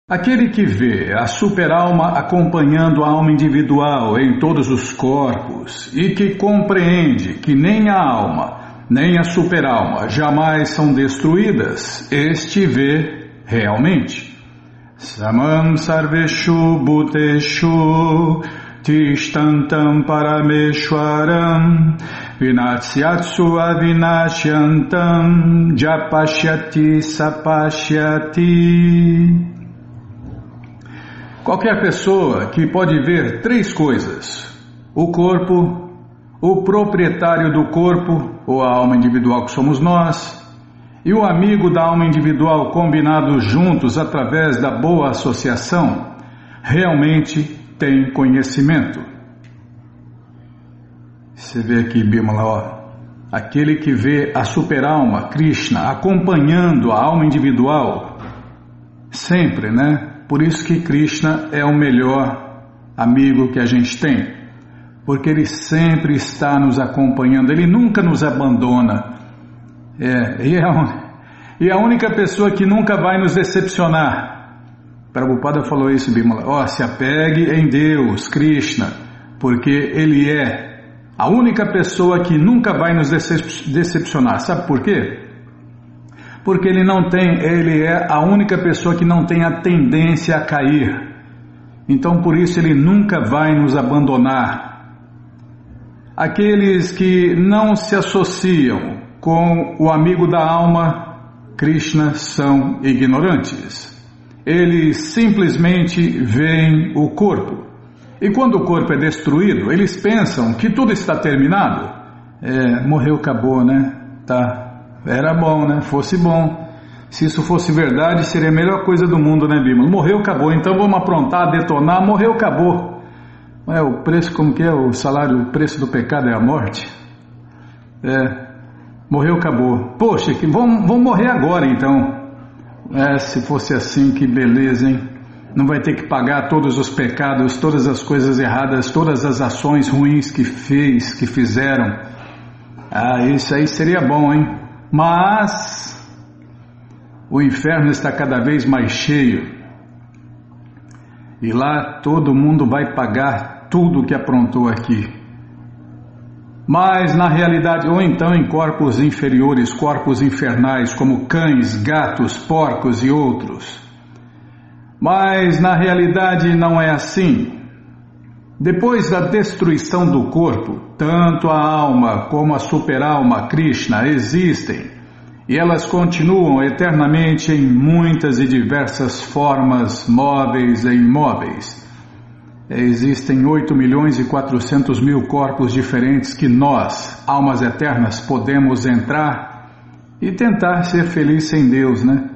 Aquele que vê a superalma acompanhando a alma individual em todos os corpos e que compreende que nem a alma, nem a superalma jamais são destruídas, este vê realmente. Samam sarveshu bhuteshu tishtantam parameshwaram vinatsyatsu avinashyantam japashyati sapashyati. Qualquer pessoa que pode ver três coisas: o corpo, o proprietário do corpo, ou a alma individual que somos nós, e o amigo da alma individual combinados juntos através da boa associação, realmente tem conhecimento. Você vê aqui, Bimala, ó, aquele que vê a superalma, Krishna, acompanhando a alma individual, sempre, né? Por isso que Krishna é o melhor amigo que a gente tem, porque ele sempre está nos acompanhando, ele nunca nos abandona. E a única pessoa que nunca vai nos decepcionar. Prabhupada falou isso, Bimala. Se apegue em Deus, Krishna, porque ele é a única pessoa que nunca vai nos decepcionar. Sabe por quê? Porque ele é a única pessoa que não tem a tendência a cair. Então por isso ele nunca vai nos abandonar. Aqueles que não se associam com o amigo da alma, Krishna, são ignorantes. Eles simplesmente veem o corpo. E quando o corpo é destruído, eles pensam que tudo está terminado. Morreu, acabou, né? Tá. Era bom, né? Fosse bom. Se isso fosse verdade, seria a melhor coisa do mundo, né, Bima? Morreu, acabou. Então vamos aprontar, detonar. Morreu, acabou. O preço, como que é? O salário, o preço do pecado é a morte. Morreu, acabou. Poxa, vamos morrer agora, então. Se fosse assim, que beleza, hein? Não vai ter que pagar todos os pecados, todas as coisas erradas, todas as ações ruins que fizeram. Isso aí seria bom, hein? Mas o inferno está cada vez mais cheio e lá todo mundo vai pagar tudo o que aprontou aqui. Mas na realidade, ou então em corpos inferiores, corpos infernais como cães, gatos, porcos e outros. Mas na realidade não é assim. Depois da destruição do corpo, tanto a alma como a superalma Krishna existem e elas continuam eternamente em muitas e diversas formas, móveis e imóveis. Existem 8.400.000 corpos diferentes que nós, almas eternas, podemos entrar e tentar ser feliz sem Deus, né?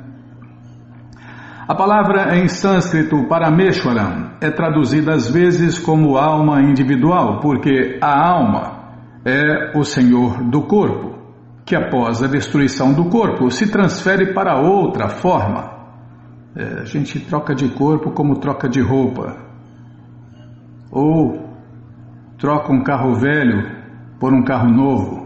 A palavra em sânscrito Parameshwaram é traduzida às vezes como alma individual, porque a alma é o senhor do corpo, que após a destruição do corpo se transfere para outra forma. A gente troca de corpo como troca de roupa, ou troca um carro velho por um carro novo.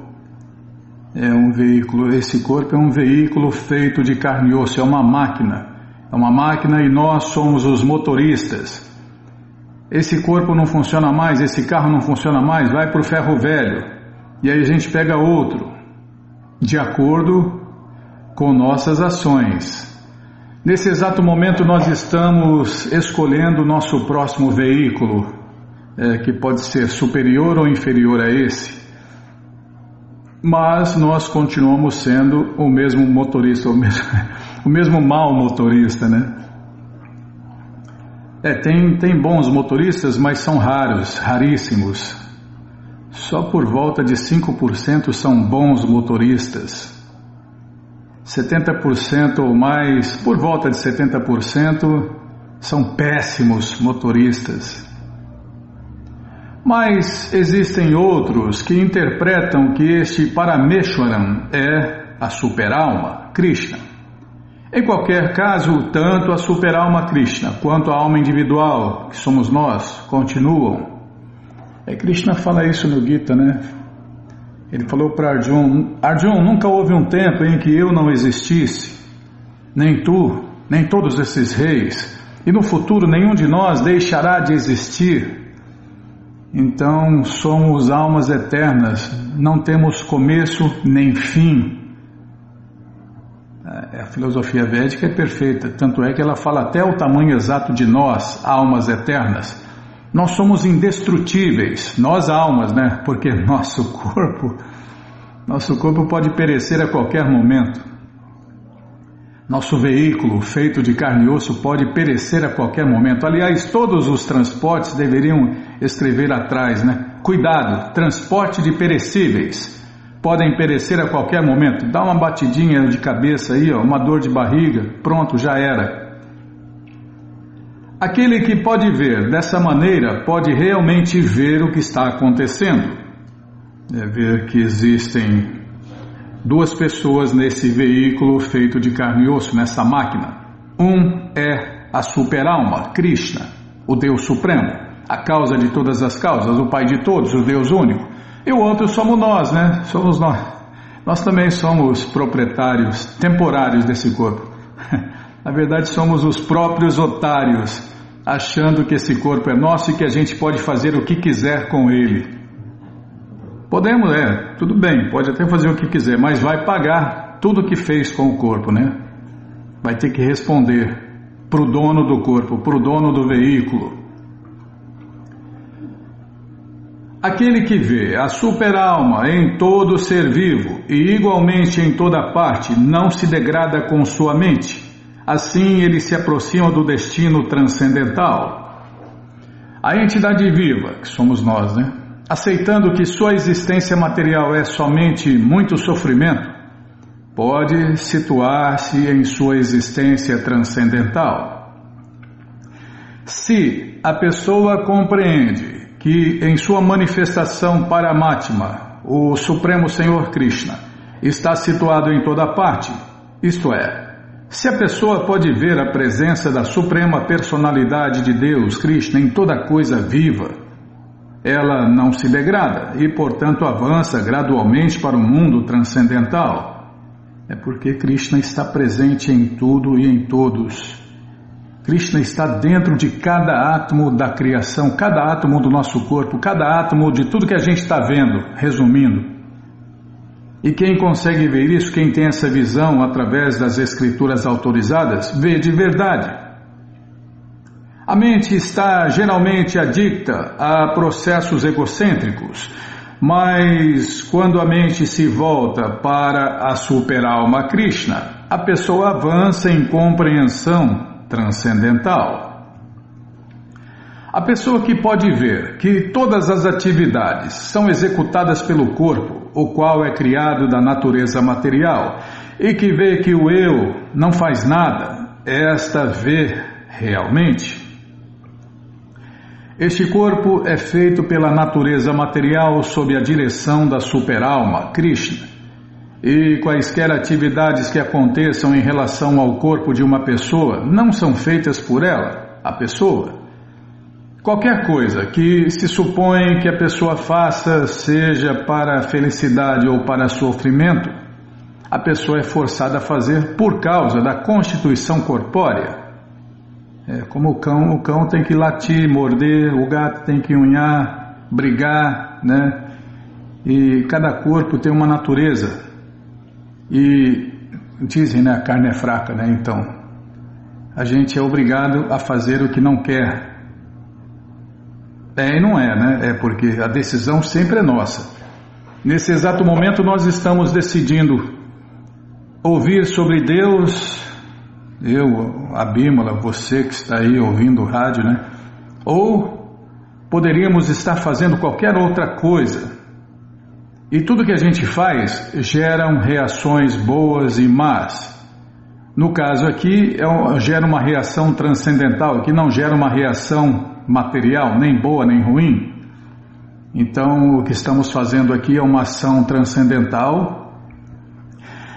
É um veículo, esse corpo é um veículo feito de carne e osso, é uma máquina. É uma máquina e nós somos os motoristas. Esse corpo não funciona mais, esse carro não funciona mais, vai para o ferro velho. E aí a gente pega outro, de acordo com nossas ações. Nesse exato momento nós estamos escolhendo o nosso próximo veículo, que pode ser superior ou inferior a esse. Mas nós continuamos sendo o mesmo motorista, o mesmo mau motorista, né? Tem bons motoristas, mas são raros, raríssimos. Só por volta de 5% são bons motoristas. 70% ou mais, por volta de 70%, são péssimos motoristas. Mas existem outros que interpretam que este Parameshwaram é a superalma, Krishna. Em qualquer caso, tanto a superalma Krishna quanto a alma individual, que somos nós, continuam. Krishna fala isso no Gita, né? Ele falou para Arjuna: Arjuna, nunca houve um tempo em que eu não existisse, nem tu, nem todos esses reis, e no futuro nenhum de nós deixará de existir. Então somos almas eternas, não temos começo nem fim. A filosofia védica é perfeita, tanto é que ela fala até o tamanho exato de nós, almas eternas. Nós somos indestrutíveis, nós almas, né? Porque nosso corpo pode perecer a qualquer momento. Nosso veículo, feito de carne e osso, pode perecer a qualquer momento. Aliás, todos os transportes deveriam escrever atrás, né? Cuidado, transporte de perecíveis. Podem perecer a qualquer momento. Dá uma batidinha de cabeça aí, ó, uma dor de barriga, pronto, já era. Aquele que pode ver dessa maneira pode realmente ver o que está acontecendo. É ver que existem duas pessoas nesse veículo feito de carne e osso, nessa máquina. Um é a super-alma, Krishna, o Deus Supremo, a causa de todas as causas, o Pai de todos, o Deus único. E o outro somos nós, né? Somos nós. Nós também somos proprietários temporários desse corpo. Na verdade, somos os próprios otários, achando que esse corpo é nosso e que a gente pode fazer o que quiser com ele. Podemos, tudo bem, pode até fazer o que quiser, mas vai pagar tudo o que fez com o corpo, né? Vai ter que responder para o dono do corpo, para o dono do veículo. Aquele que vê a super-alma em todo ser vivo e igualmente em toda parte não se degrada com sua mente. Assim ele se aproxima do destino transcendental. A entidade viva, que somos nós, né? Aceitando que sua existência material é somente muito sofrimento, pode situar-se em sua existência transcendental. Se a pessoa compreende que em sua manifestação Paramatma, o Supremo Senhor Krishna, está situado em toda parte, isto é, se a pessoa pode ver a presença da Suprema Personalidade de Deus, Krishna, em toda coisa viva, ela não se degrada e, portanto, avança gradualmente para o mundo transcendental. É porque Krishna está presente em tudo e em todos. Krishna está dentro de cada átomo da criação, cada átomo do nosso corpo, cada átomo de tudo que a gente está vendo, resumindo. E quem consegue ver isso, quem tem essa visão através das escrituras autorizadas, vê de verdade. A mente está geralmente adicta a processos egocêntricos, mas quando a mente se volta para a super-alma Krishna, a pessoa avança em compreensão transcendental. A pessoa que pode ver que todas as atividades são executadas pelo corpo, o qual é criado da natureza material, e que vê que o eu não faz nada, esta vê realmente. Este corpo é feito pela natureza material sob a direção da super-alma, Krishna. E quaisquer atividades que aconteçam em relação ao corpo de uma pessoa não são feitas por ela, a pessoa. Qualquer coisa que se supõe que a pessoa faça, seja para felicidade ou para sofrimento, a pessoa é forçada a fazer por causa da constituição corpórea. É como o cão tem que latir, morder, o gato tem que unhar, brigar, né? E cada corpo tem uma natureza. E dizem, né, a carne é fraca, né? Então, a gente é obrigado a fazer o que não quer. E não é, né? É porque a decisão sempre é nossa. Nesse exato momento nós estamos decidindo ouvir sobre Deus, eu, a Bímola, você que está aí ouvindo o rádio, né? Ou poderíamos estar fazendo qualquer outra coisa. E tudo que a gente faz geram reações boas e más. No caso aqui, gera uma reação transcendental, que não gera uma reação material, nem boa nem ruim. Então, o que estamos fazendo aqui é uma ação transcendental.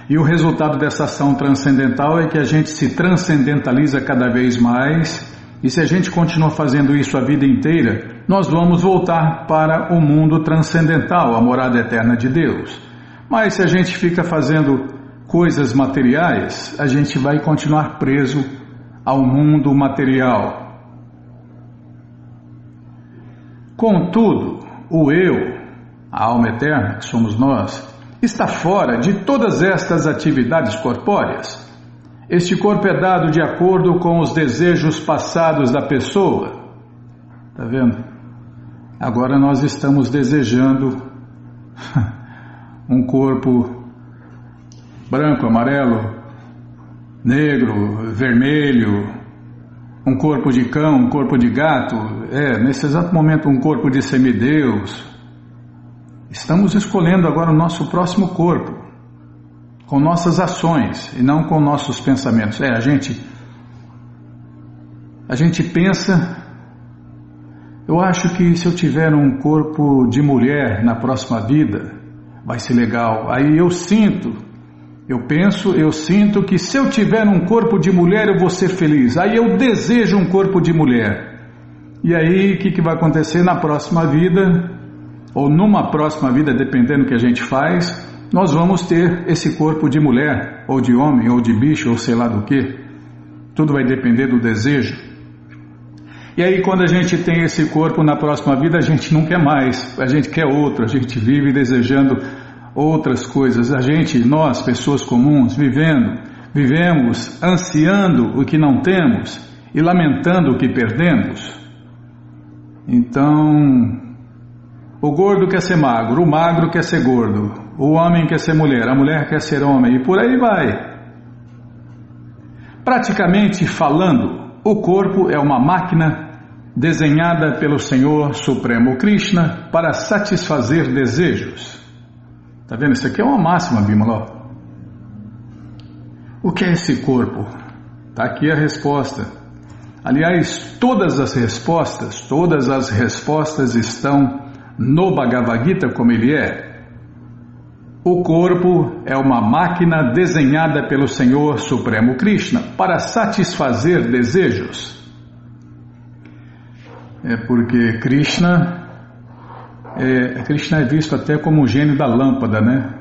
E o resultado dessa ação transcendental é que a gente se transcendentaliza cada vez mais. E se a gente continua fazendo isso a vida inteira, nós vamos voltar para o mundo transcendental, a morada eterna de Deus. Mas se a gente fica fazendo coisas materiais, a gente vai continuar preso ao mundo material. Contudo, o eu, a alma eterna, que somos nós, está fora de todas estas atividades corpóreas. Este corpo é dado de acordo com os desejos passados da pessoa. Está vendo? Agora nós estamos desejando um corpo branco, amarelo, negro, vermelho, um corpo de cão, um corpo de gato, nesse exato momento um corpo de semideus. Estamos escolhendo agora o nosso próximo corpo, com nossas ações e não com nossos pensamentos. A gente pensa, eu acho que se eu tiver um corpo de mulher na próxima vida, vai ser legal. Aí eu sinto que se eu tiver um corpo de mulher eu vou ser feliz. Aí eu desejo um corpo de mulher. E aí o que vai acontecer na próxima vida, ou numa próxima vida, dependendo do que a gente faz, nós vamos ter esse corpo de mulher, ou de homem, ou de bicho, ou sei lá do que. Tudo vai depender do desejo. E aí quando a gente tem esse corpo na próxima vida, a gente não quer mais, a gente quer outro, a gente vive desejando outras coisas. Nós, pessoas comuns, vivemos ansiando o que não temos e lamentando o que perdemos. Então, o gordo quer ser magro, o magro quer ser gordo, o homem quer ser mulher, a mulher quer ser homem, e por aí vai. Praticamente falando, o corpo é uma máquina desenhada pelo Senhor Supremo Krishna para satisfazer desejos. Está vendo? Isso aqui é uma máxima, Bimala. O que é esse corpo? Está aqui a resposta. Aliás, todas as respostas estão no Bhagavad Gita como ele é. O corpo é uma máquina desenhada pelo Senhor Supremo Krishna para satisfazer desejos. É porque Krishna é visto até como o gênio da lâmpada, né?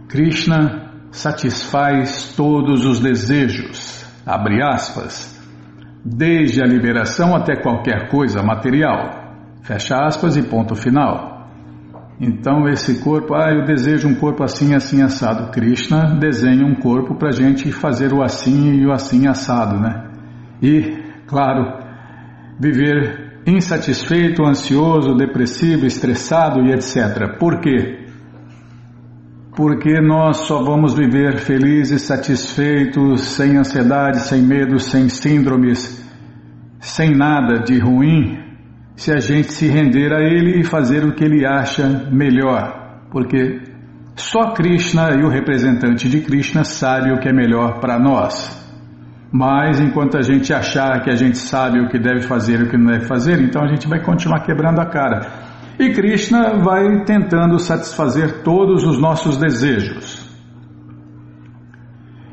Krishna satisfaz todos os desejos, abre aspas, desde a liberação até qualquer coisa material, fecha aspas e ponto final. Então esse corpo, eu desejo um corpo assim, assim, assado. Krishna desenha um corpo para a gente fazer o assim e o assim assado, né? E, claro, viver insatisfeito, ansioso, depressivo, estressado e etc. Por quê? Porque nós só vamos viver felizes, satisfeitos, sem ansiedade, sem medo, sem síndromes, sem nada de ruim, se a gente se render a Ele e fazer o que Ele acha melhor. Porque só Krishna e o representante de Krishna sabe o que é melhor para nós. Mas enquanto a gente achar que a gente sabe o que deve fazer e o que não deve fazer, então a gente vai continuar quebrando a cara. E Krishna vai tentando satisfazer todos os nossos desejos.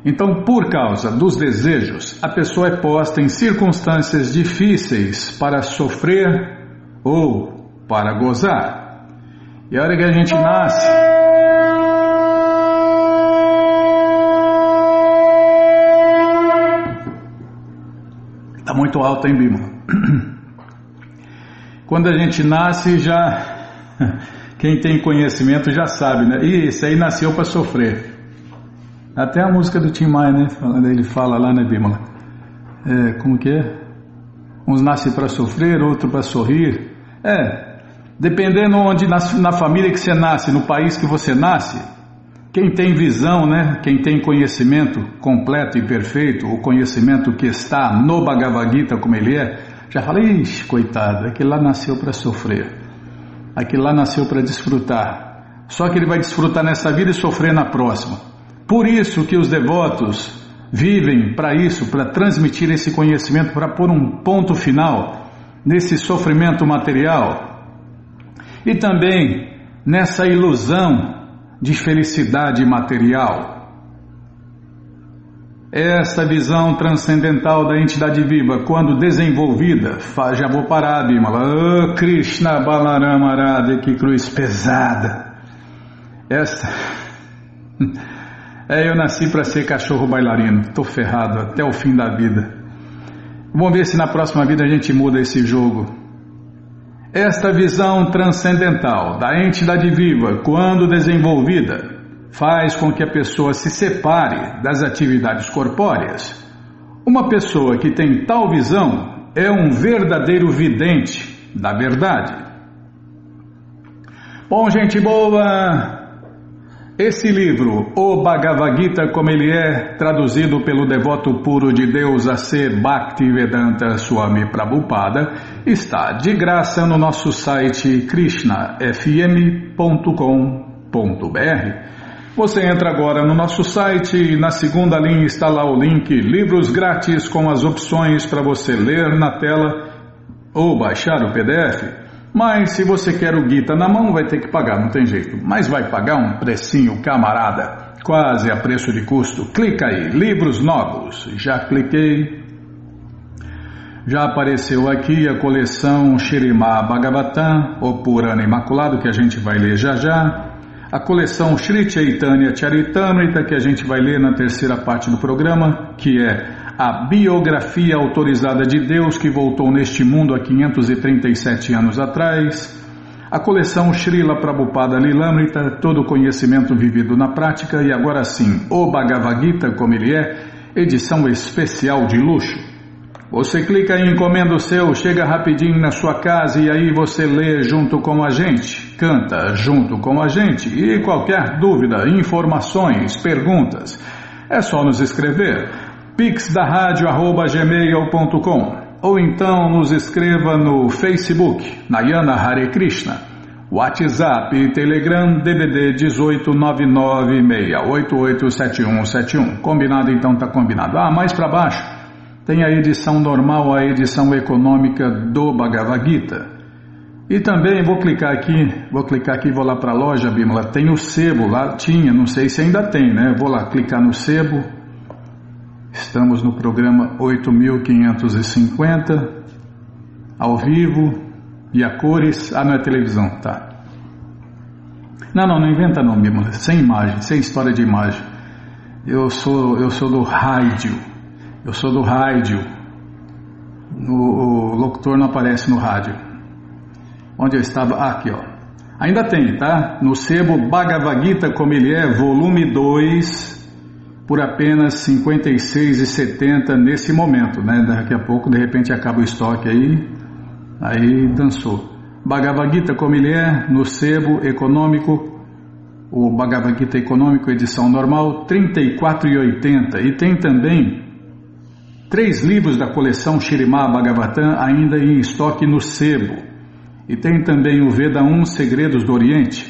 Então, por causa dos desejos, a pessoa é posta em circunstâncias difíceis para sofrer ou para gozar. E a hora que a gente nasce, está muito alto, hein, Bima? Quando a gente nasce, quem tem conhecimento já sabe, né? Esse aí nasceu para sofrer. Até a música do Tim Maia, né? Ele fala lá, né, Bima? Como que é? Uns nascem para sofrer, outros para sorrir. Dependendo onde, na família que você nasce, no país que você nasce, quem tem visão, né? Quem tem conhecimento completo e perfeito, o conhecimento que está no Bhagavad Gita como ele é, já fala, ixi, coitado, aquele lá nasceu para sofrer, aquele lá nasceu para desfrutar, só que ele vai desfrutar nessa vida e sofrer na próxima. Por isso que os devotos vivem para isso, para transmitir esse conhecimento, para pôr um ponto final nesse sofrimento material e também nessa ilusão de felicidade material. Essa visão transcendental da entidade viva, quando desenvolvida, já vou parar, Bimala. Krishna Balarama Radha, que cruz pesada. Eu nasci para ser cachorro bailarino, estou ferrado até o fim da vida. Vamos ver se na próxima vida a gente muda esse jogo. Esta visão transcendental da entidade viva, quando desenvolvida, faz com que a pessoa se separe das atividades corpóreas. Uma pessoa que tem tal visão é um verdadeiro vidente da verdade. Bom, gente boa, esse livro, O Bhagavad Gita como ele é, traduzido pelo devoto puro de Deus A.C. Bhaktivedanta Swami Prabhupada, está de graça no nosso site krishnafm.com.br. Você entra agora no nosso site e na segunda linha está lá o link Livros Grátis com as opções para você ler na tela ou baixar o PDF. Mas se você quer o Gita na mão, vai ter que pagar, não tem jeito. Mas vai pagar um precinho, camarada, quase a preço de custo. Clica aí, livros novos. Já cliquei. Já apareceu aqui a coleção Śrīmad Bhagavatam, o Purana Imaculado, que a gente vai ler já já. A coleção Sri Chaitanya Charitamrita, que a gente vai ler na terceira parte do programa, que é a biografia autorizada de Deus que voltou neste mundo há 537 anos atrás. A coleção Srila Prabhupada Lilamrita, todo o conhecimento vivido na prática. E agora sim, o Bhagavad Gita como ele é, edição especial de luxo. Você clica em encomenda o seu, chega rapidinho na sua casa e aí você lê junto com a gente, canta junto com a gente. E qualquer dúvida, informações, perguntas, é só nos escrever pixdarradio@gmail.com ou então nos escreva no Facebook, Nayana Hare Krishna, WhatsApp e Telegram DDD 18996887171. Combinado? Então tá combinado. Mais para baixo tem a edição normal, a edição econômica do Bhagavad Gita. E também vou clicar aqui e vou lá para a loja, Bímola, tem o sebo, lá tinha, não sei se ainda tem, né? Vou lá clicar no sebo, estamos no programa 8550, ao vivo, e a cores, não é televisão, tá? Não inventa não, Bímola, sem imagem, sem história de imagem. Eu sou do rádio. Eu sou do rádio. O locutor não aparece no rádio. Onde eu estava? Aqui, ó. Ainda tem, tá? No sebo Bhagavad Gita como ele é, volume 2, por apenas R$ 56,70 nesse momento, né? Daqui a pouco, de repente, acaba o estoque aí dançou. Bhagavad Gita como ele é, no sebo econômico, o Bhagavad Gita econômico, edição normal, R$ 34,80. E tem também 3 livros da coleção Śrīmad Bhagavatam ainda em estoque no sebo. E tem também o Veda 1 Segredos do Oriente.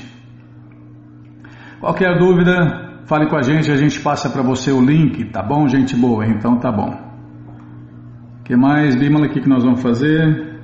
Qualquer dúvida, fale com a gente passa para você o link, tá bom, gente boa? Então tá bom. O que mais, Bímola, o que nós vamos fazer?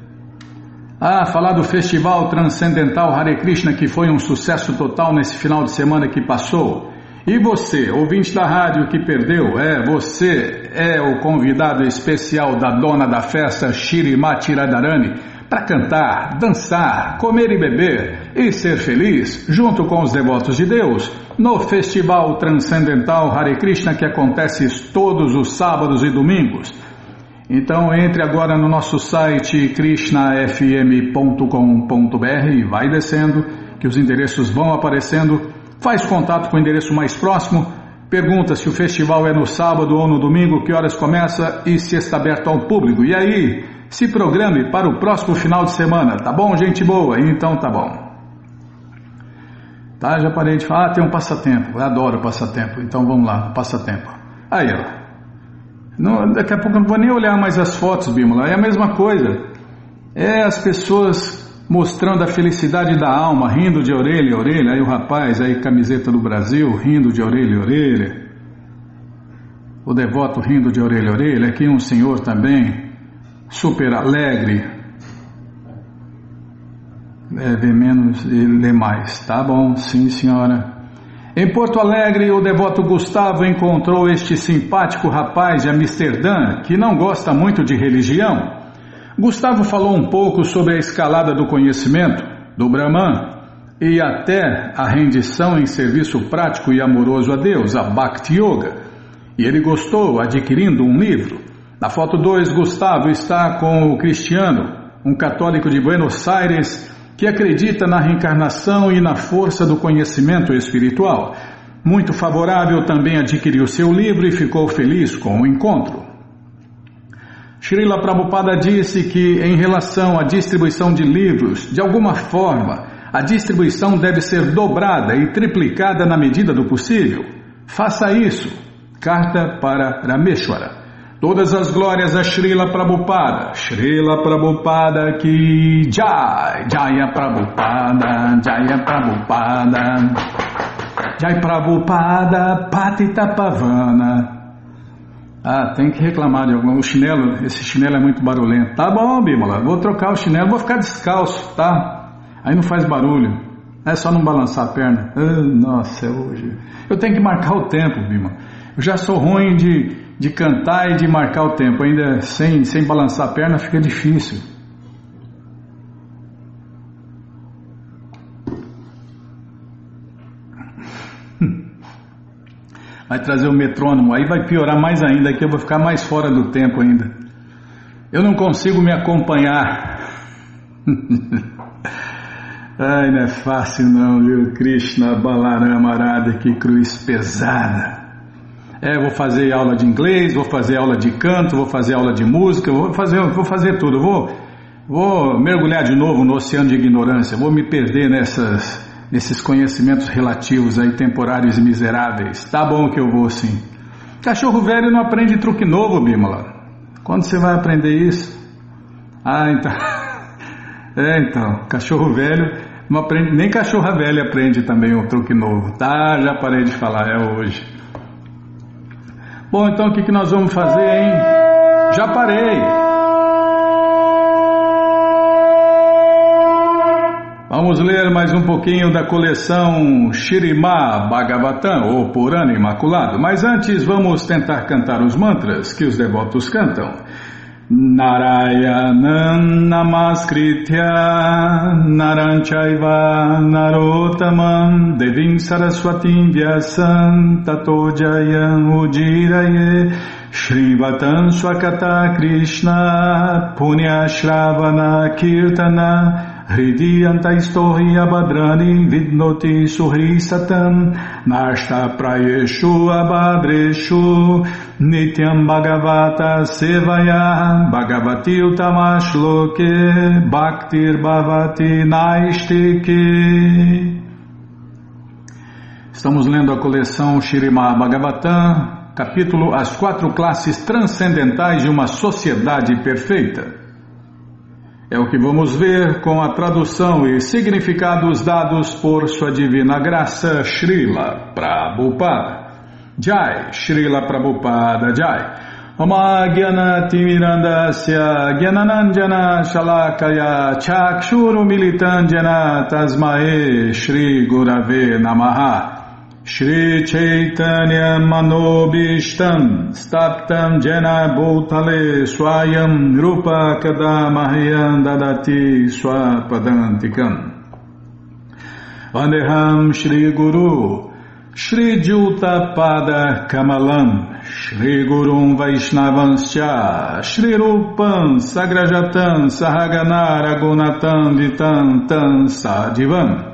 Falar do Festival Transcendental Hare Krishna, que foi um sucesso total nesse final de semana que passou. E você, ouvinte da rádio que perdeu, você é o convidado especial da dona da festa, Shrimati Radharani, para cantar, dançar, comer e beber e ser feliz, junto com os devotos de Deus, no Festival Transcendental Hare Krishna, que acontece todos os sábados e domingos. Então entre agora no nosso site krishnafm.com.br e vai descendo, que os endereços vão aparecendo. Faz contato com o endereço mais próximo, pergunta se o festival é no sábado ou no domingo, que horas começa e se está aberto ao público. E aí, se programe para o próximo final de semana, tá bom, gente boa? Então tá bom. Tá, já parei de falar, tem um passatempo, eu adoro passatempo, então vamos lá, passatempo. Aí, ó, daqui a pouco eu não vou nem olhar mais as fotos, Bímola, é a mesma coisa, as pessoas mostrando a felicidade da alma, rindo de orelha a orelha, aí o rapaz, aí camiseta do Brasil, rindo de orelha a orelha, o devoto rindo de orelha a orelha, aqui um senhor também, super alegre, ver menos e ler mais, tá bom, sim senhora. Em Porto Alegre, o devoto Gustavo encontrou este simpático rapaz de Amsterdã, que não gosta muito de religião. Gustavo falou um pouco sobre a escalada do conhecimento, do Brahman, e até a rendição em serviço prático e amoroso a Deus, a Bhakti Yoga. E ele gostou, adquirindo um livro. Na foto 2, Gustavo está com o Cristiano, um católico de Buenos Aires que acredita na reencarnação e na força do conhecimento espiritual. Muito favorável, também adquiriu seu livro e ficou feliz com o encontro. Srila Prabhupada disse que, em relação à distribuição de livros, de alguma forma, a distribuição deve ser dobrada e triplicada na medida do possível. Faça isso. Carta para Rameshwara. Todas as glórias a Srila Prabhupada. Srila Prabhupada ki Jai. Jaya Prabhupada, Jaya Prabhupada. Jai Prabhupada, Patita Pavana. Ah, tem que reclamar de algum. O chinelo, esse chinelo é muito barulhento. Tá bom, Bímola, vou trocar o chinelo, vou ficar descalço, tá? Aí não faz barulho. É só não balançar a perna. Nossa, hoje. Eu tenho que marcar o tempo, Bímola. Eu já sou ruim de cantar e de marcar o tempo. Ainda sem balançar a perna fica difícil. Vai trazer o metrônomo, aí vai piorar mais ainda, que eu vou ficar mais fora do tempo ainda. Eu não consigo me acompanhar. Ai, não é fácil não, viu? Krishna Balarama Arada, que cruz pesada. Vou fazer aula de inglês, vou fazer aula de canto, vou fazer aula de música, vou fazer tudo. Vou mergulhar de novo no oceano de ignorância, vou me perder nesses conhecimentos relativos aí, temporários e miseráveis. Tá bom que eu vou sim. Cachorro velho não aprende truque novo, Bímola. Quando você vai aprender isso? Ah, então. Então, cachorro velho não aprende, nem cachorra velha aprende também um truque novo. Tá, já parei de falar, é hoje. Bom, então o que nós vamos fazer, hein? Já parei. Vamos ler mais um pouquinho da coleção Shrimad Bhagavatam, ou Purana Imaculado. Mas antes vamos tentar cantar os mantras que os devotos cantam. Narayanam Namaskritya Naranchaiva Narottamam Devim Saraswatim Vyasam Tato Jayam Ujiraye Shrivatam Swakata Krishna Punya Shravana Kirtana Hridiyanta Istohi Abhadrani Vidnoti Suhri Satam Nashta Prayeshu Abhadreshu Nityam Bhagavata Sevaya Bhagavati Utamashloke Bhaktir Bhavati Naistike. Estamos lendo a coleção Shrimad Bhagavatam, capítulo As Quatro Classes Transcendentais de uma Sociedade Perfeita. É o que vamos ver com a tradução e significados dados por Sua Divina Graça, Srila Prabhupada. Jai, Srila Prabhupada Jai. Oma Gyanati Mirandasya Gyananandjana Shalakaya Chakshuru Militandjana Tasmae Shri Gurave Namaha. Shri Chaitanya Manobishtam Staptam Jena Bhutale Swayam Rupa Kadamahyam Dadati Swapadantikam Vandeham Shri Guru Shri Juta Pada Kamalam Shri Gurum Vaishnavanscha Shri Rupam Sagrajatam Sahagana Ragunatam Vitam Tam Sadivam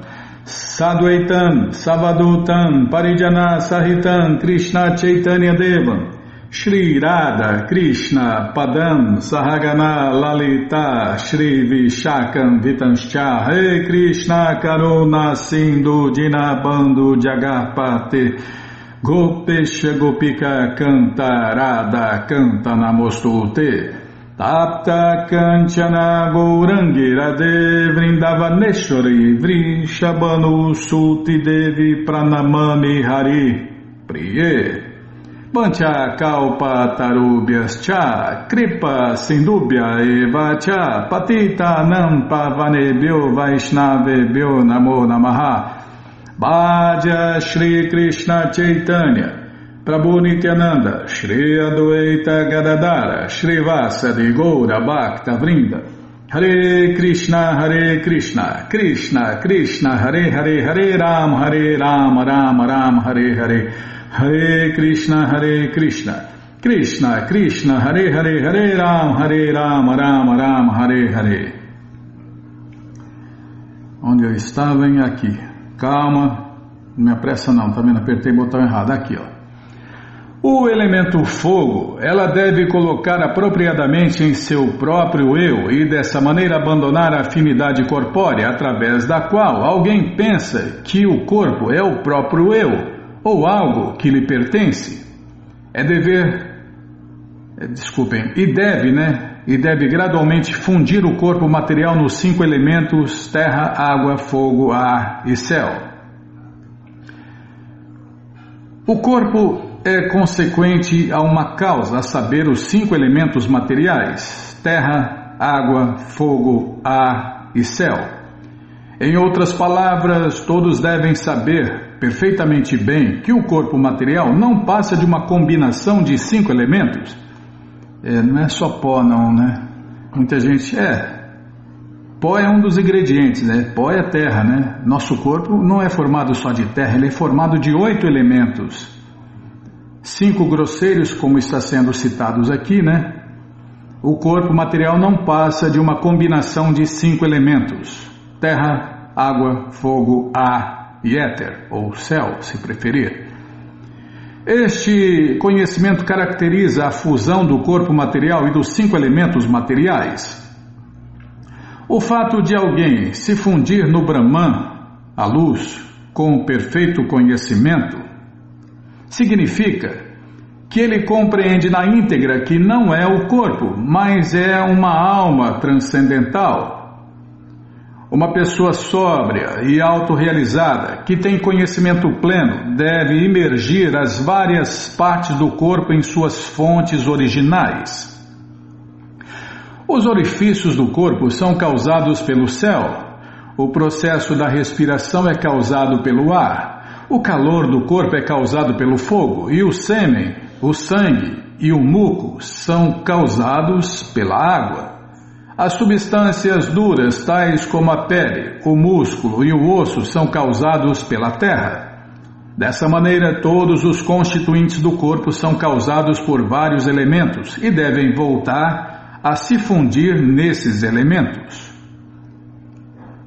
Sadvaitam, Savadutam, Parijana Sahitam, Krishna Chaitanya Devam, Shri Radha, Krishna, Padam, Sahagana, Lalita, Shri Vishakam, Vitanscha, He Krishna, Karuna, Sindhu, Dinabandhu, Jagarpate, Gopesha, Gopika, Canta, Radha, Canta, Namostute, Tapta Kanchana Gourangi Radhe Vrindavaneshwari Vrishabhanu Suti Devi Pranamami Hari Priye Pancha Kalpa Tarubhyas Cha Kripa Sindubhya Eva Cha Patita Nampa Vanebhyo Vaishnavebhyo Namo Namaha Bhaja Shri Krishna Chaitanya Prabhu Nityananda, Shri Adwaita Gadadara, Shri Vasadi Goura Bhakta Vrinda, Hare Krishna, Krishna Krishna, Hare Hare, Hare Ram, Ram Ram, Hare Hare, Hare Krishna, Krishna, Krishna, Hare Hare, Hare Rama, Rama Rama, Hare Hare. Onde eu estava, hein? Aqui. Calma, não me apressa não, tá vendo? Apertei o botão errado. Aqui, ó. O elemento fogo, ela deve colocar apropriadamente em seu próprio eu e dessa maneira abandonar a afinidade corpórea através da qual alguém pensa que o corpo é o próprio eu ou algo que lhe pertence. E deve gradualmente fundir o corpo material nos 5 elementos terra, água, fogo, ar e céu. O corpo é consequente a uma causa, a saber, os 5 elementos materiais, terra, água, fogo, ar e céu. Em outras palavras, todos devem saber perfeitamente bem que o corpo material não passa de uma combinação de 5 elementos. Não é só pó não, né? Muita gente, pó é um dos ingredientes, né? Pó é terra, né? Nosso corpo não é formado só de terra, ele é formado de 8 elementos. 5 grosseiros, como está sendo citados aqui, né? O corpo material não passa de uma combinação de 5 elementos: terra, água, fogo, ar e éter, ou céu, se preferir. Este conhecimento caracteriza a fusão do corpo material e dos 5 elementos materiais. O fato de alguém se fundir no Brahman, a luz, com perfeito conhecimento, significa que ele compreende na íntegra que não é o corpo, mas é uma alma transcendental. Uma pessoa sóbria e autorrealizada, que tem conhecimento pleno, deve imergir as várias partes do corpo em suas fontes originais. Os orifícios do corpo são causados pelo céu. O processo da respiração é causado pelo ar. O calor do corpo é causado pelo fogo, e o sêmen, o sangue e o muco são causados pela água. As substâncias duras, tais como a pele, o músculo e o osso, são causados pela terra. Dessa maneira, todos os constituintes do corpo são causados por vários elementos e devem voltar a se fundir nesses elementos.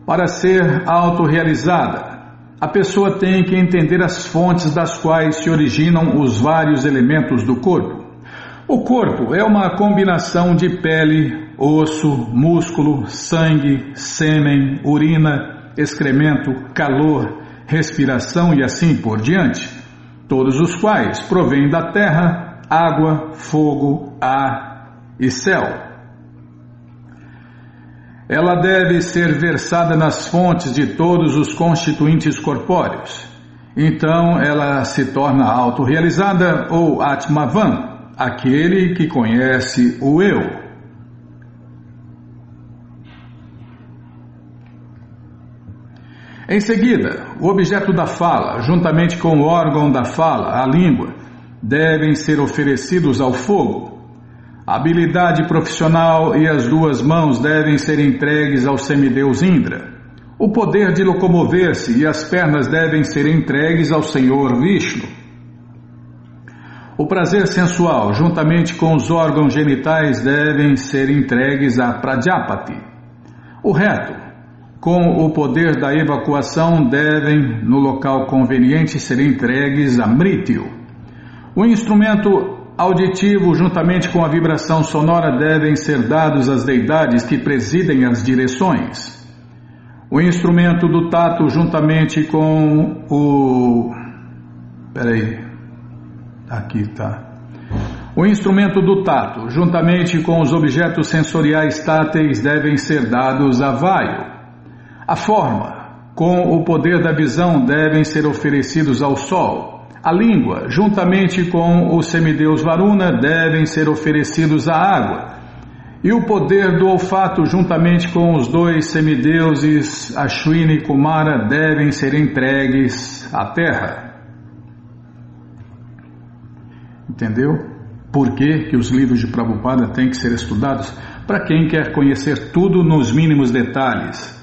Para ser autorrealizada, a pessoa tem que entender as fontes das quais se originam os vários elementos do corpo. O corpo é uma combinação de pele, osso, músculo, sangue, sêmen, urina, excremento, calor, respiração e assim por diante, todos os quais provêm da terra, água, fogo, ar e céu. Ela deve ser versada nas fontes de todos os constituintes corpóreos. Então ela se torna autorrealizada ou Atmavan, aquele que conhece o eu. Em seguida, o objeto da fala, juntamente com o órgão da fala, a língua, devem ser oferecidos ao fogo. A habilidade profissional e as 2 mãos devem ser entregues ao semideus Indra. O poder de locomover-se e as pernas devem ser entregues ao Senhor Vishnu. O prazer sensual, juntamente com os órgãos genitais, devem ser entregues a Prajapati. O reto, com o poder da evacuação, devem, no local conveniente, ser entregues a Mrityu. O instrumento auditivo, juntamente com a vibração sonora, devem ser dados às deidades que presidem as direções. O instrumento do tato, juntamente com o... O instrumento do tato, juntamente com os objetos sensoriais táteis, devem ser dados a Vayu. A forma, com o poder da visão, devem ser oferecidos ao Sol. A língua, juntamente com o semideus Varuna, devem ser oferecidos à água. E o poder do olfato, juntamente com os 2 semideuses Ashwini e Kumara, devem ser entregues à terra. Entendeu? Por que os livros de Prabhupada têm que ser estudados? Para quem quer conhecer tudo nos mínimos detalhes.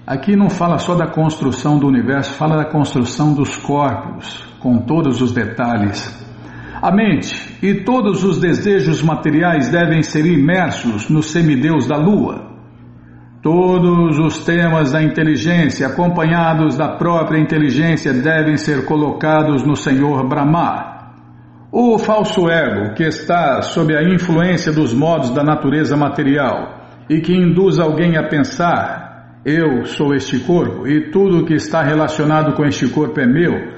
Aqui não fala só da construção do universo, fala da construção dos corpos, com todos os detalhes. A mente e todos os desejos materiais devem ser imersos no semideus da lua. Todos os temas da inteligência, acompanhados da própria inteligência, devem ser colocados no Senhor Brahma. O falso ego, que está sob a influência dos modos da natureza material e que induz alguém a pensar: eu sou este corpo e tudo que está relacionado com este corpo é meu,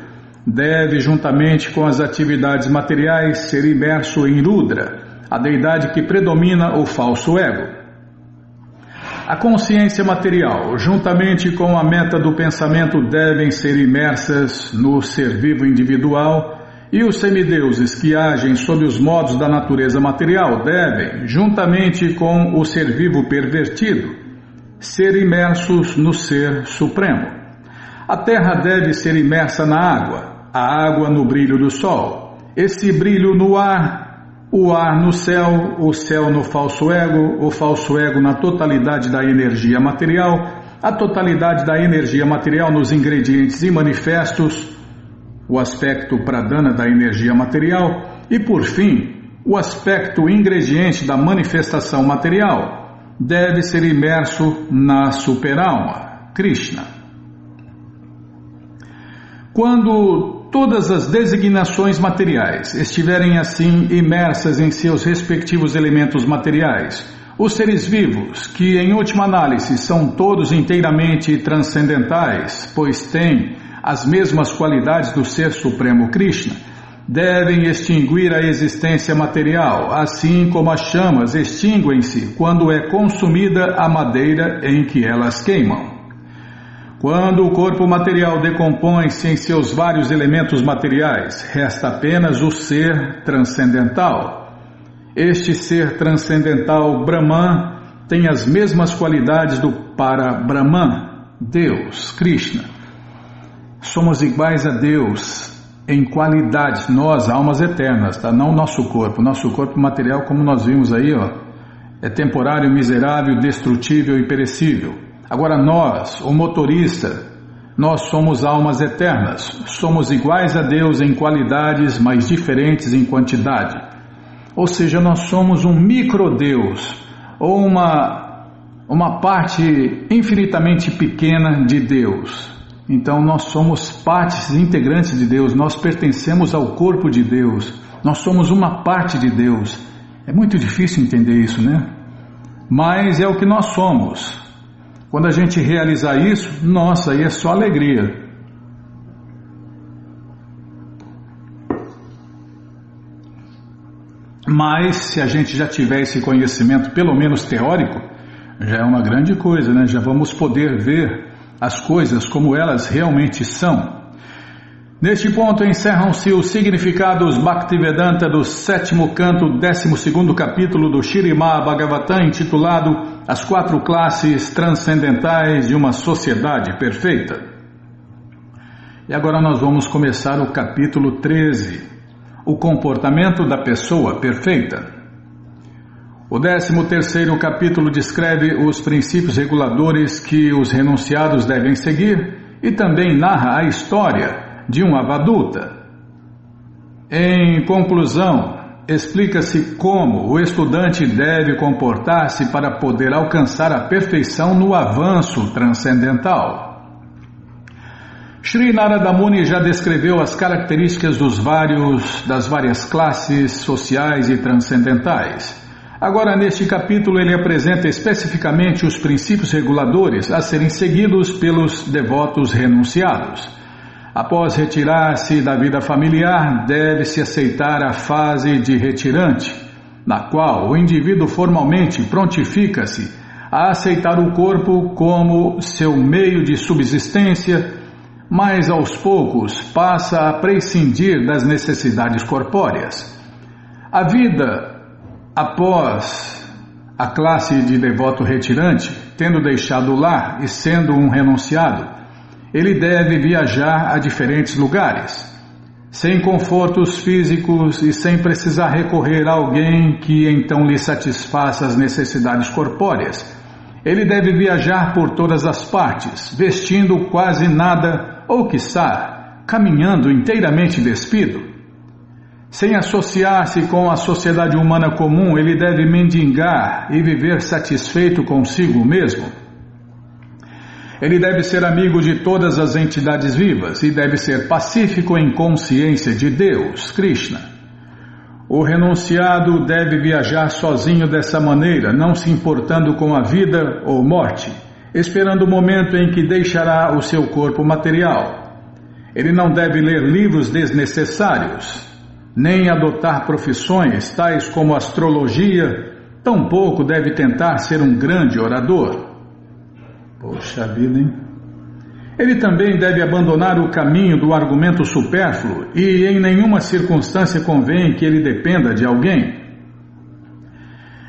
deve, juntamente com as atividades materiais, ser imerso em Rudra, a deidade que predomina o falso ego. A consciência material, juntamente com a meta do pensamento, devem ser imersas no ser vivo individual, e os semideuses que agem sob os modos da natureza material devem, juntamente com o ser vivo pervertido, ser imersos no Ser Supremo. A terra deve ser imersa na água, a água no brilho do sol, esse brilho no ar, o ar no céu, o céu no falso ego, o falso ego na totalidade da energia material, a totalidade da energia material nos ingredientes imanifestos, o aspecto pradana da energia material e, por fim, o aspecto ingrediente da manifestação material deve ser imerso na superalma, Krishna. Quando todas as designações materiais estiverem assim imersas em seus respectivos elementos materiais, os seres vivos, que em última análise são todos inteiramente transcendentais, pois têm as mesmas qualidades do Ser Supremo Krishna, devem extinguir a existência material, assim como as chamas extinguem-se quando é consumida a madeira em que elas queimam. Quando o corpo material decompõe-se em seus vários elementos materiais, resta apenas o Ser Transcendental. Este Ser Transcendental Brahman tem as mesmas qualidades do Para-Brahman, Deus, Krishna. Somos iguais a Deus em qualidades, nós, almas eternas, tá? Não nosso corpo. Nosso corpo material, como nós vimos aí, ó, é temporário, miserável, destrutível e perecível. Agora nós, o motorista, nós somos almas eternas. Somos iguais a Deus em qualidades, mas diferentes em quantidade. Ou seja, nós somos um micro-Deus, ou uma parte infinitamente pequena de Deus. Então nós somos partes integrantes de Deus, nós pertencemos ao corpo de Deus, nós somos uma parte de Deus. É muito difícil entender isso, né? Mas é o que nós somos. Quando a gente realizar isso, nossa, aí é só alegria. Mas se a gente já tiver esse conhecimento, pelo menos teórico, já é uma grande coisa, né? Já vamos poder ver as coisas como elas realmente são. Neste ponto encerram-se os significados Bhaktivedanta do 7º canto, 12º capítulo do Śrīmad Bhagavatam, intitulado As 4 Classes Transcendentais de uma Sociedade Perfeita. E agora nós vamos começar o capítulo 13, o comportamento da pessoa perfeita. O 13º capítulo descreve os princípios reguladores que os renunciados devem seguir e também narra a história de um avaduta. Em conclusão, explica-se como o estudante deve comportar-se para poder alcançar a perfeição no avanço transcendental. Shri Narada Muni já descreveu as características das várias classes sociais e transcendentais. Agora, neste capítulo, ele apresenta especificamente os princípios reguladores a serem seguidos pelos devotos renunciados. Após retirar-se da vida familiar, deve-se aceitar a fase de retirante, na qual o indivíduo formalmente prontifica-se a aceitar o corpo como seu meio de subsistência, mas aos poucos passa a prescindir das necessidades corpóreas. A vida após a classe de devoto retirante, tendo deixado o lar e sendo um renunciado, ele deve viajar a diferentes lugares, sem confortos físicos e sem precisar recorrer a alguém que então lhe satisfaça as necessidades corpóreas. Ele deve viajar por todas as partes, vestindo quase nada ou, quiçá, caminhando inteiramente despido. Sem associar-se com a sociedade humana comum, ele deve mendigar e viver satisfeito consigo mesmo. Ele deve ser amigo de todas as entidades vivas e deve ser pacífico em consciência de Deus, Krishna. O renunciado deve viajar sozinho dessa maneira, não se importando com a vida ou morte, esperando o momento em que deixará o seu corpo material. Ele não deve ler livros desnecessários, nem adotar profissões tais como astrologia, tampouco deve tentar ser um grande orador. Poxa vida, hein? Ele também deve abandonar o caminho do argumento supérfluo e em nenhuma circunstância convém que ele dependa de alguém.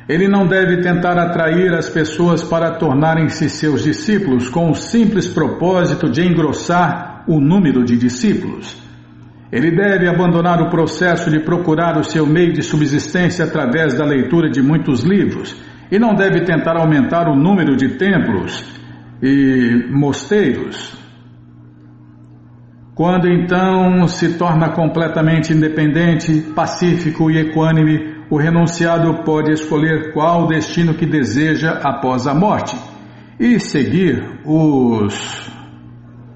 Ele não deve tentar atrair as pessoas para tornarem-se seus discípulos com o simples propósito de engrossar o número de discípulos. Ele deve abandonar o processo de procurar o seu meio de subsistência através da leitura de muitos livros e não deve tentar aumentar o número de templos e mosteiros. Quando então se torna completamente independente, pacífico e equânime, o renunciado pode escolher qual destino que deseja após a morte e seguir os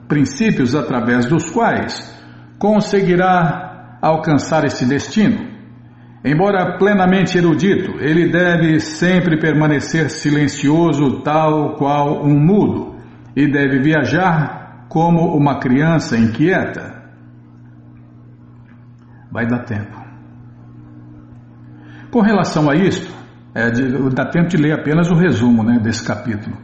princípios através dos quais conseguirá alcançar esse destino. Embora plenamente erudito, ele deve sempre permanecer silencioso, tal qual um mudo, e deve viajar como uma criança inquieta. Vai dar tempo. Com relação a isto, dá tempo de ler apenas o resumo, desse capítulo.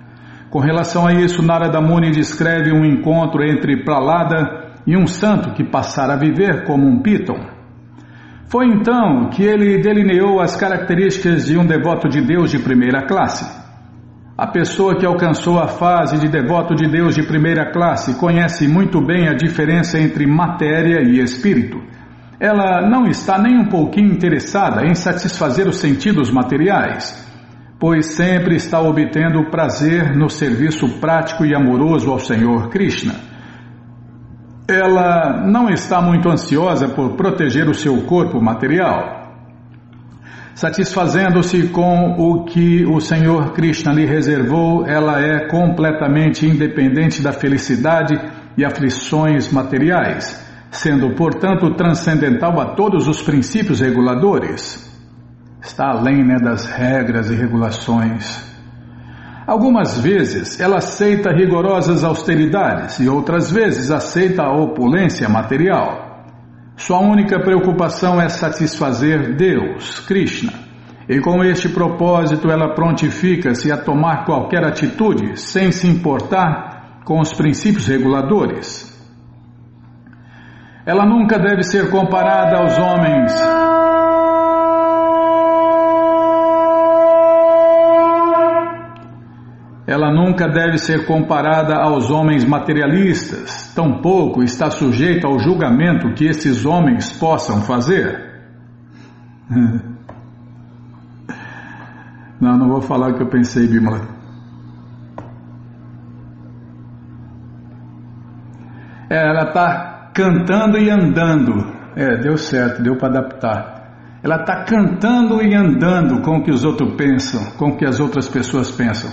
Com relação a isso, Narada Muni descreve um encontro entre Prahlada e um santo que passara a viver como um Piton. Foi então que ele delineou as características de um devoto de Deus de primeira classe. A pessoa que alcançou a fase de devoto de Deus de primeira classe conhece muito bem a diferença entre matéria e espírito. Ela não está nem um pouquinho interessada em satisfazer os sentidos materiais, pois sempre está obtendo prazer no serviço prático e amoroso ao Senhor Krishna. Ela não está muito ansiosa por proteger o seu corpo material. Satisfazendo-se com o que o Senhor Krishna lhe reservou, ela é completamente independente da felicidade e aflições materiais, sendo, portanto, transcendental a todos os princípios reguladores. Está além, das regras e regulações. Algumas vezes ela aceita rigorosas austeridades e outras vezes aceita a opulência material. Sua única preocupação é satisfazer Deus, Krishna, e com este propósito ela prontifica-se a tomar qualquer atitude sem se importar com os princípios reguladores. Ela nunca deve ser comparada aos homens. Ela nunca deve ser comparada aos homens materialistas, tampouco está sujeita ao julgamento que esses homens possam fazer. Não vou falar o que eu pensei, Bimala. Ela está cantando e andando. Deu certo, deu para adaptar. Ela está cantando e andando com o que os outros pensam, com o que as outras pessoas pensam.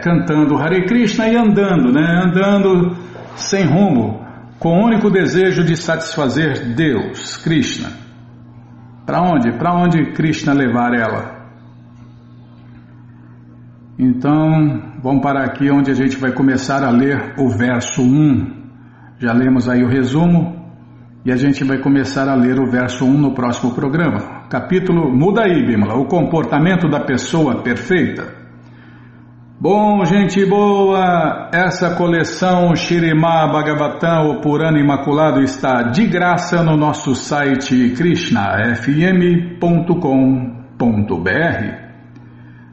Cantando Hare Krishna e andando, andando sem rumo, com o único desejo de satisfazer Deus, Krishna. Para onde? Para onde Krishna levar ela? Então, vamos parar aqui onde a gente vai começar a ler o verso 1. Já lemos aí o resumo e a gente vai começar a ler o verso 1 no próximo programa. Capítulo, muda aí, Bimala, o comportamento da pessoa perfeita. Bom, gente boa, essa coleção Śrīmad Bhagavatam, o Purana Imaculado, está de graça no nosso site krishnafm.com.br.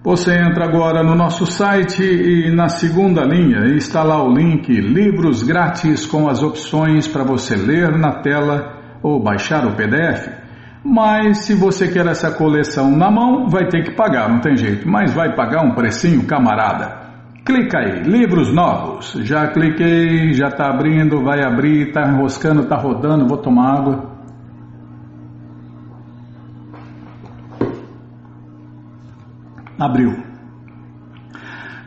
Você entra agora no nosso site e na segunda linha está lá o link Livros Grátis com as opções para você ler na tela ou baixar o PDF. Mas se você quer essa coleção na mão, vai ter que pagar, não tem jeito. Mas vai pagar um precinho, camarada. Clica aí, livros novos. Já cliquei, já está abrindo, vai abrir, está enroscando, está rodando, vou tomar água. Abriu.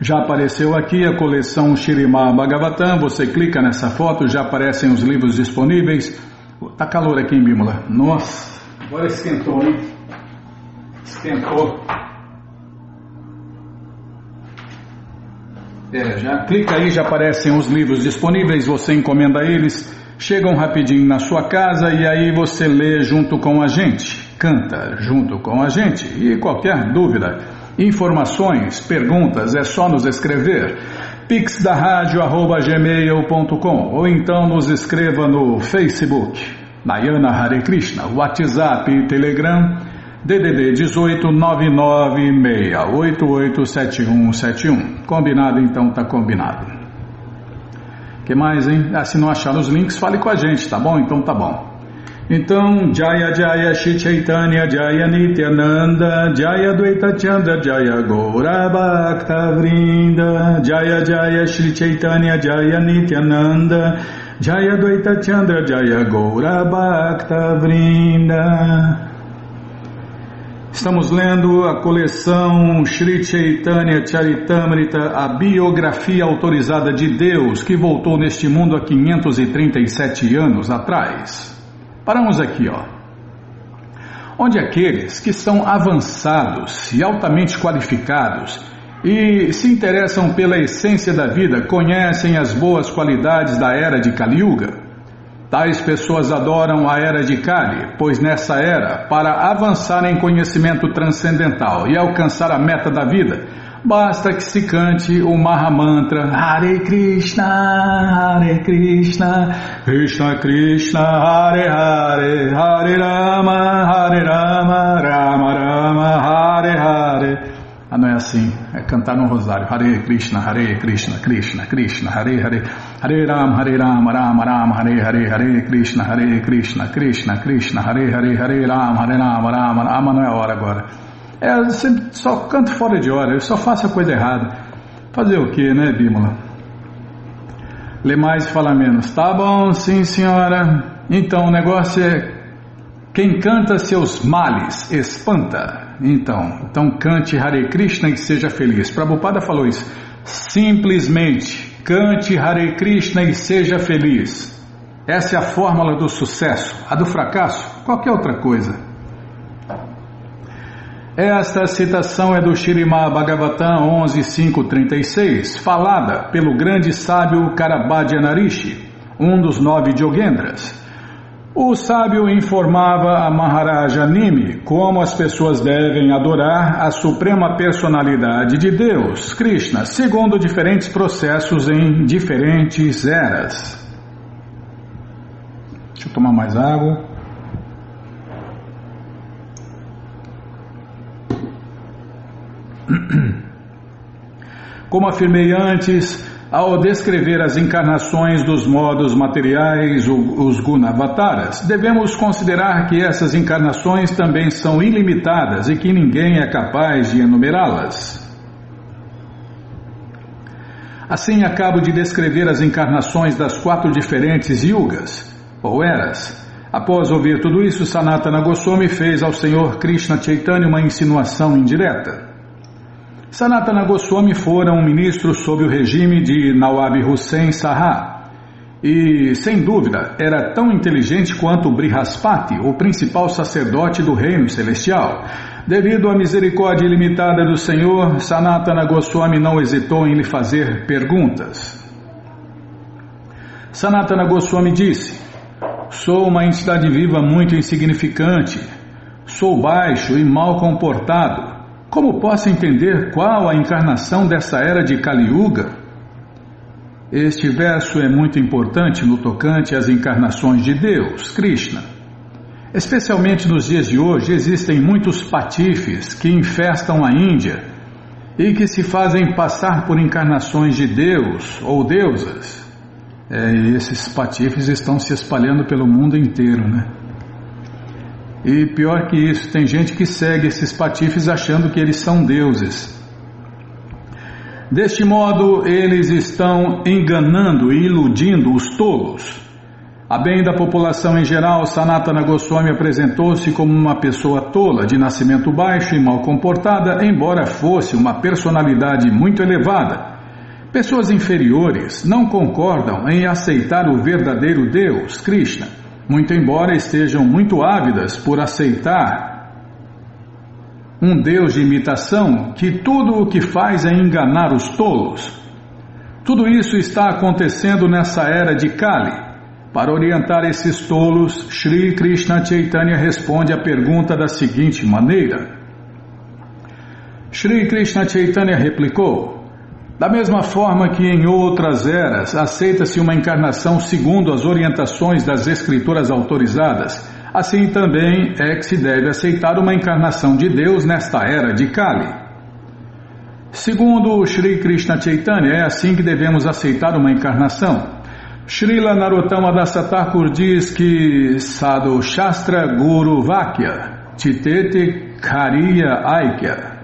Já apareceu aqui a coleção Śrīmad Bhagavatam, você clica nessa foto, já aparecem os livros disponíveis. Tá calor aqui em Bímola. Nossa, agora esquentou, hein? Esquentou. Já clica aí, já aparecem os livros disponíveis, você encomenda eles, chegam rapidinho na sua casa e aí você lê junto com a gente, canta junto com a gente. E qualquer dúvida, informações, perguntas, é só nos escrever. pixdaradio@gmail.com ou então nos escreva no Facebook, Narayana Hare Krishna, WhatsApp e Telegram, DDD 18 996887171. Combinado, então tá combinado. Que mais, hein? Se não achar os links, fale com a gente, tá bom? Então tá bom. Então, Jaya Jaya Shri Chaitanya Jaya Nityananda Jaya Dvaita Chandra Jaya Gaura Bhakta Vrinda Jaya Jaya Shri Chaitanya Jaya Nityananda Jaya Dvaita Chandra Jaya Gaura Bhakta Vrinda. Estamos lendo a coleção Shri Chaitanya Charitamrita, a biografia autorizada de Deus, que voltou neste mundo há 537 anos atrás. Paramos aqui, onde aqueles que são avançados e altamente qualificados e se interessam pela essência da vida, conhecem as boas qualidades da era de Kali Yuga. Tais pessoas adoram a era de Kali, pois nessa era, para avançar em conhecimento transcendental e alcançar a meta da vida, basta que se cante o Mahamantra Hare Krishna, Krishna Krishna, Hare Hare, Hare Rama, Rama Rama, Hare Hare. Não é assim, é cantar no rosário. Hare Krishna, Krishna Krishna, Hare Hare, Hare Rama, Rama Rama, Hare Hare, Hare Krishna, Krishna Krishna, Hare Hare, Hare Rama, Rama. Não é hora agora. Eu sempre só canto fora de hora, eu só faço a coisa errada. Fazer o que, né, Bímola? Lê mais e fala menos. Tá bom, sim senhora. Então o negócio é: quem canta seus males espanta. Então cante Hare Krishna e seja feliz. Prabhupada falou isso. Simplesmente cante Hare Krishna e seja feliz. Essa é a fórmula do sucesso. A do fracasso, qualquer outra coisa. Esta citação é do Śrīmad Bhagavatam 11.5.36, falada pelo grande sábio Karabhadyanarishi, um dos 9 Yogendras. O sábio informava a Maharaja Nimi como as pessoas devem adorar a suprema personalidade de Deus, Krishna, segundo diferentes processos em diferentes eras. Deixa eu tomar mais água. Como afirmei antes, ao descrever as encarnações dos modos materiais, os Gunavataras, devemos considerar que essas encarnações também são ilimitadas e que ninguém é capaz de enumerá-las. Assim, acabo de descrever as encarnações das 4 diferentes yugas, ou eras. Após ouvir tudo isso, Sanatana Goswami fez ao Senhor Krishna Chaitanya uma insinuação indireta. Sanatana Goswami fora um ministro sob o regime de Nawab Hussain Saha e, sem dúvida, era tão inteligente quanto Brihaspati, o principal sacerdote do reino celestial. Devido à misericórdia ilimitada do Senhor, Sanatana Goswami não hesitou em lhe fazer perguntas. Sanatana Goswami disse: sou uma entidade viva muito insignificante, sou baixo e mal comportado. Como posso entender qual a encarnação dessa era de Kali Yuga? Este verso é muito importante no tocante às encarnações de Deus, Krishna. Especialmente nos dias de hoje, existem muitos patifes que infestam a Índia e que se fazem passar por encarnações de Deus ou deusas. E esses patifes estão se espalhando pelo mundo inteiro, né? E pior que isso, tem gente que segue esses patifes achando que eles são deuses. Deste modo, eles estão enganando e iludindo os tolos. A bem da população em geral, Sanatana Goswami apresentou-se como uma pessoa tola, de nascimento baixo e mal comportada, embora fosse uma personalidade muito elevada. Pessoas inferiores não concordam em aceitar o verdadeiro Deus, Krishna, muito embora estejam muito ávidas por aceitar um Deus de imitação que tudo o que faz é enganar os tolos. Tudo isso está acontecendo nessa era de Kali. Para orientar esses tolos, Shri Krishna Chaitanya responde a pergunta da seguinte maneira. Shri Krishna Chaitanya replicou: da mesma forma que em outras eras aceita-se uma encarnação segundo as orientações das escrituras autorizadas, assim também é que se deve aceitar uma encarnação de Deus nesta era de Kali. Segundo Shri Krishna Chaitanya, é assim que devemos aceitar uma encarnação. Srila Narottama Dasa Thakur diz que Sadhu Shastra Guru Vakya Chitete Kariya Aikya.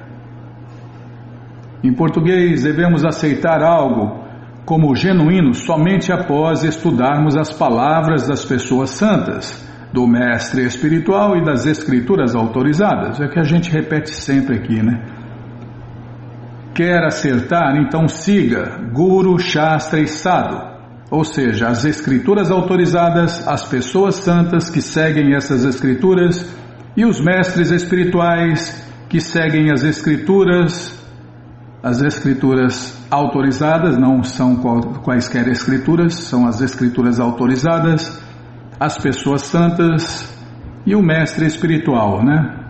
Em português, devemos aceitar algo como genuíno somente após estudarmos as palavras das pessoas santas, do mestre espiritual e das escrituras autorizadas. É que a gente repete sempre aqui, né? Quer acertar? Então siga Guru, Shastra e Sadhu. Ou seja, as escrituras autorizadas, as pessoas santas que seguem essas escrituras e os mestres espirituais que seguem as escrituras autorizadas, não são quaisquer escrituras, são as escrituras autorizadas, as pessoas santas e o mestre espiritual, né?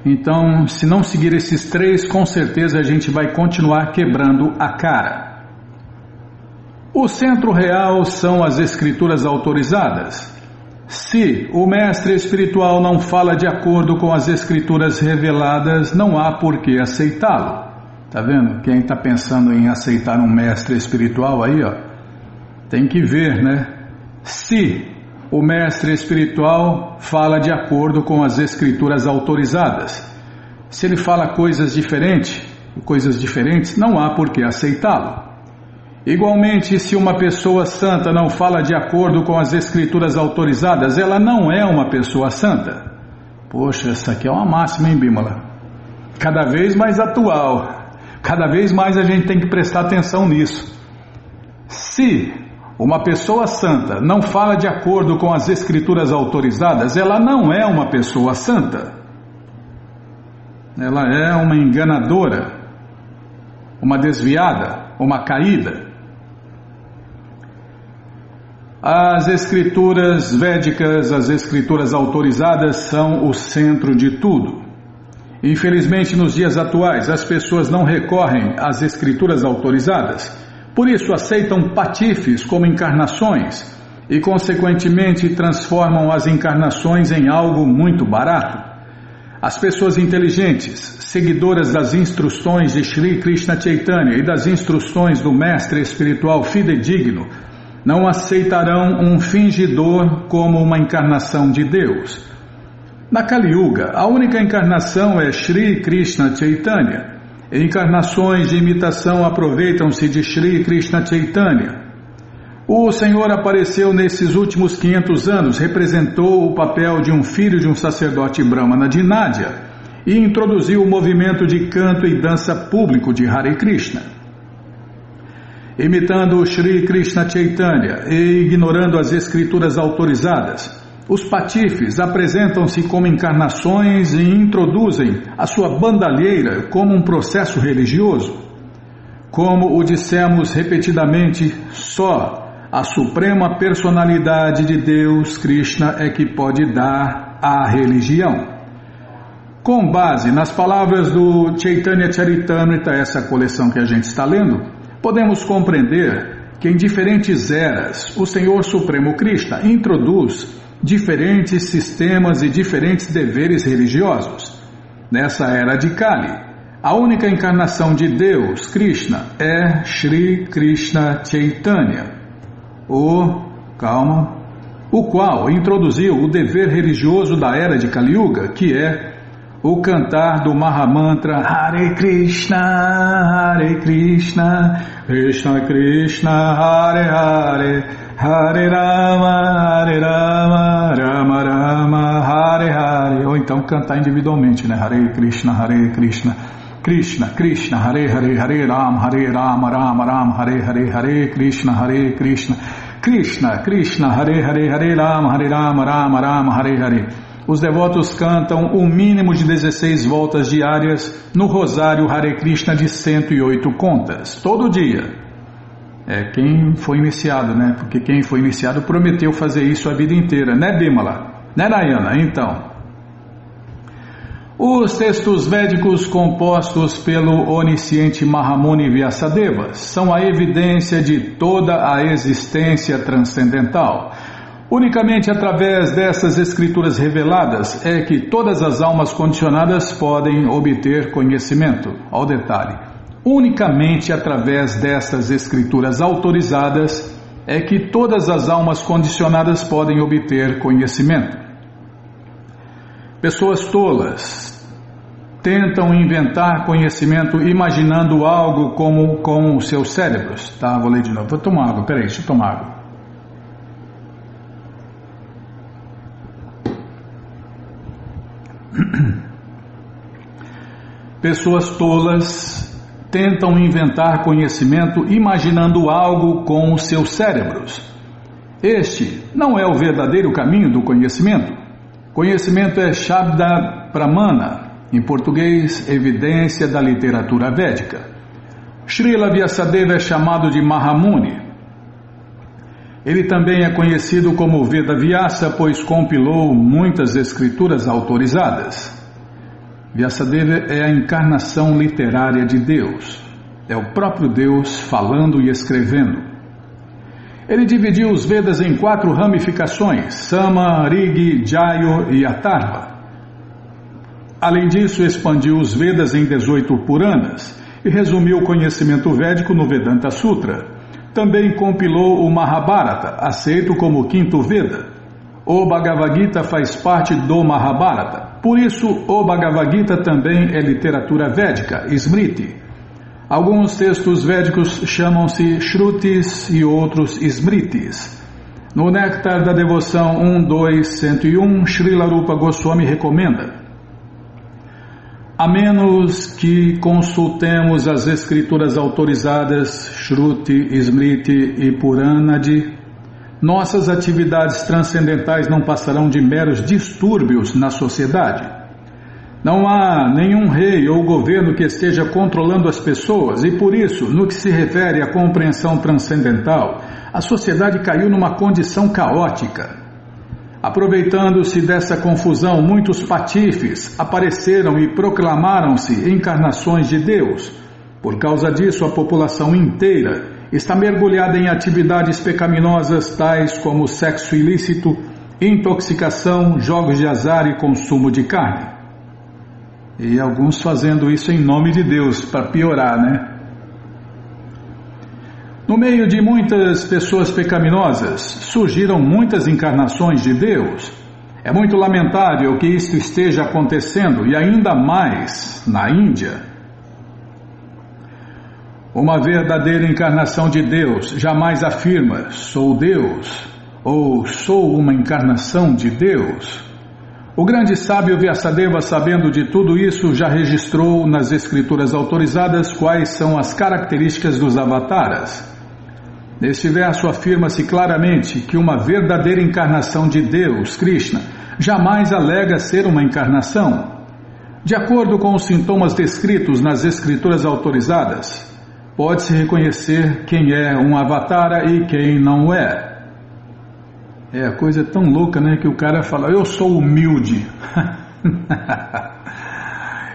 Então, se não seguir esses três, com certeza a gente vai continuar quebrando a cara. O centro real são as escrituras autorizadas. Se o mestre espiritual não fala de acordo com as escrituras reveladas, não há por que aceitá-lo. Tá vendo? Quem está pensando em aceitar um mestre espiritual aí, ó, tem que ver, né? Se o mestre espiritual fala de acordo com as escrituras autorizadas. Se ele fala coisas diferentes, não há por que aceitá-lo. Igualmente, se uma pessoa santa não fala de acordo com as escrituras autorizadas, ela não é uma pessoa santa. Poxa, essa aqui é uma máxima, hein, Bímola? Cada vez mais atual. Cada vez mais a gente tem que prestar atenção nisso. Se uma pessoa santa não fala de acordo com as escrituras autorizadas, ela não é uma pessoa santa. Ela é uma enganadora, uma desviada, uma caída. As escrituras védicas, as escrituras autorizadas são o centro de tudo. Infelizmente, nos dias atuais, as pessoas não recorrem às escrituras autorizadas, por isso aceitam patifes como encarnações e, consequentemente, transformam as encarnações em algo muito barato. As pessoas inteligentes, seguidoras das instruções de Shri Krishna Chaitanya e das instruções do mestre espiritual fidedigno, não aceitarão um fingidor como uma encarnação de Deus. Na Kali Yuga, a única encarnação é Shri Krishna Chaitanya. Encarnações de imitação aproveitam-se de Shri Krishna Chaitanya. O Senhor apareceu nesses últimos 500 anos, representou o papel de um filho de um sacerdote brahmana de Nádia e introduziu o movimento de canto e dança público de Hare Krishna. Imitando Shri Krishna Chaitanya e ignorando as escrituras autorizadas, os patifes apresentam-se como encarnações e introduzem a sua bandalheira como um processo religioso. Como o dissemos repetidamente, só a suprema personalidade de Deus, Krishna, é que pode dar a religião. Com base nas palavras do Chaitanya Charitamrita, essa coleção que a gente está lendo, podemos compreender que em diferentes eras o Senhor Supremo Krishna introduz diferentes sistemas e diferentes deveres religiosos. Nessa era de Kali, a única encarnação de Deus, Krishna, é Shri Krishna Chaitanya, o qual introduziu o dever religioso da era de Kali Yuga, que é o cantar do Mahamantra Hare Krishna, Krishna Krishna, Hare Hare, Hare Rama, Rama Rama, Hare Hare. Ou então cantar individualmente, né? Hare Krishna, Krishna Krishna, Hare Hare, Hare Rama, Rama Rama, Hare Hare, Hare Krishna, Krishna Krishna, Hare Hare, Hare Rama, Rama Rama, Hare Hare. Os devotos cantam o mínimo de 16 voltas diárias no rosário Hare Krishna de 108 contas, todo dia. É quem foi iniciado, né? Porque quem foi iniciado prometeu fazer isso a vida inteira, né, Bimala? Né, Nayana? Então, os textos védicos compostos pelo onisciente Mahamuni Vyasadeva são a evidência de toda a existência transcendental. Unicamente através dessas escrituras reveladas é que todas as almas condicionadas podem obter conhecimento. Ao detalhe, unicamente através destas escrituras autorizadas é que todas as almas condicionadas podem obter conhecimento. Pessoas tolas tentam inventar conhecimento imaginando algo como com os seus cérebros. Tá, vou ler de novo. Vou tomar água, peraí, deixa eu tomar água. Pessoas tolas tentam inventar conhecimento imaginando algo com os seus cérebros. Este não é o verdadeiro caminho do conhecimento. Conhecimento é Shabda Pramana, em português, evidência da literatura védica. Srila Vyasadeva é chamado de Mahamuni. Ele também é conhecido como Veda Vyasa, pois compilou muitas escrituras autorizadas. Vyasadeva é a encarnação literária de Deus. É o próprio Deus falando e escrevendo. Ele dividiu os Vedas em 4 ramificações: Sama, Rigi, Jayo e Atharva. Além disso, expandiu os Vedas em 18 Puranas e resumiu o conhecimento védico no Vedanta Sutra. Também compilou o Mahabharata, aceito como o 5º Veda. O Bhagavad Gita faz parte do Mahabharata. Por isso, o Bhagavad Gita também é literatura védica, Smriti. Alguns textos védicos chamam-se Shrutis e outros Smritis. No Néctar da Devoção 1.2.101, Srila Rupa Goswami recomenda: a menos que consultemos as escrituras autorizadas, Shruti, Smriti e Puranadi, nossas atividades transcendentais não passarão de meros distúrbios na sociedade. Não há nenhum rei ou governo que esteja controlando as pessoas e, por isso, no que se refere à compreensão transcendental, a sociedade caiu numa condição caótica. Aproveitando-se dessa confusão, muitos patifes apareceram e proclamaram-se encarnações de Deus. Por causa disso, a população inteira está mergulhada em atividades pecaminosas tais como sexo ilícito, intoxicação, jogos de azar e consumo de carne. E alguns fazendo isso em nome de Deus, para piorar, né? No meio de muitas pessoas pecaminosas, surgiram muitas encarnações de Deus. É muito lamentável que isto esteja acontecendo, e ainda mais na Índia. Uma verdadeira encarnação de Deus jamais afirma, sou Deus, ou sou uma encarnação de Deus. O grande sábio Vyasadeva, sabendo de tudo isso, já registrou nas escrituras autorizadas quais são as características dos avataras. Neste verso afirma-se claramente que uma verdadeira encarnação de Deus, Krishna, jamais alega ser uma encarnação. De acordo com os sintomas descritos nas escrituras autorizadas, pode-se reconhecer quem é um avatara e quem não é. A coisa é tão louca, né, que o cara fala, eu sou humilde,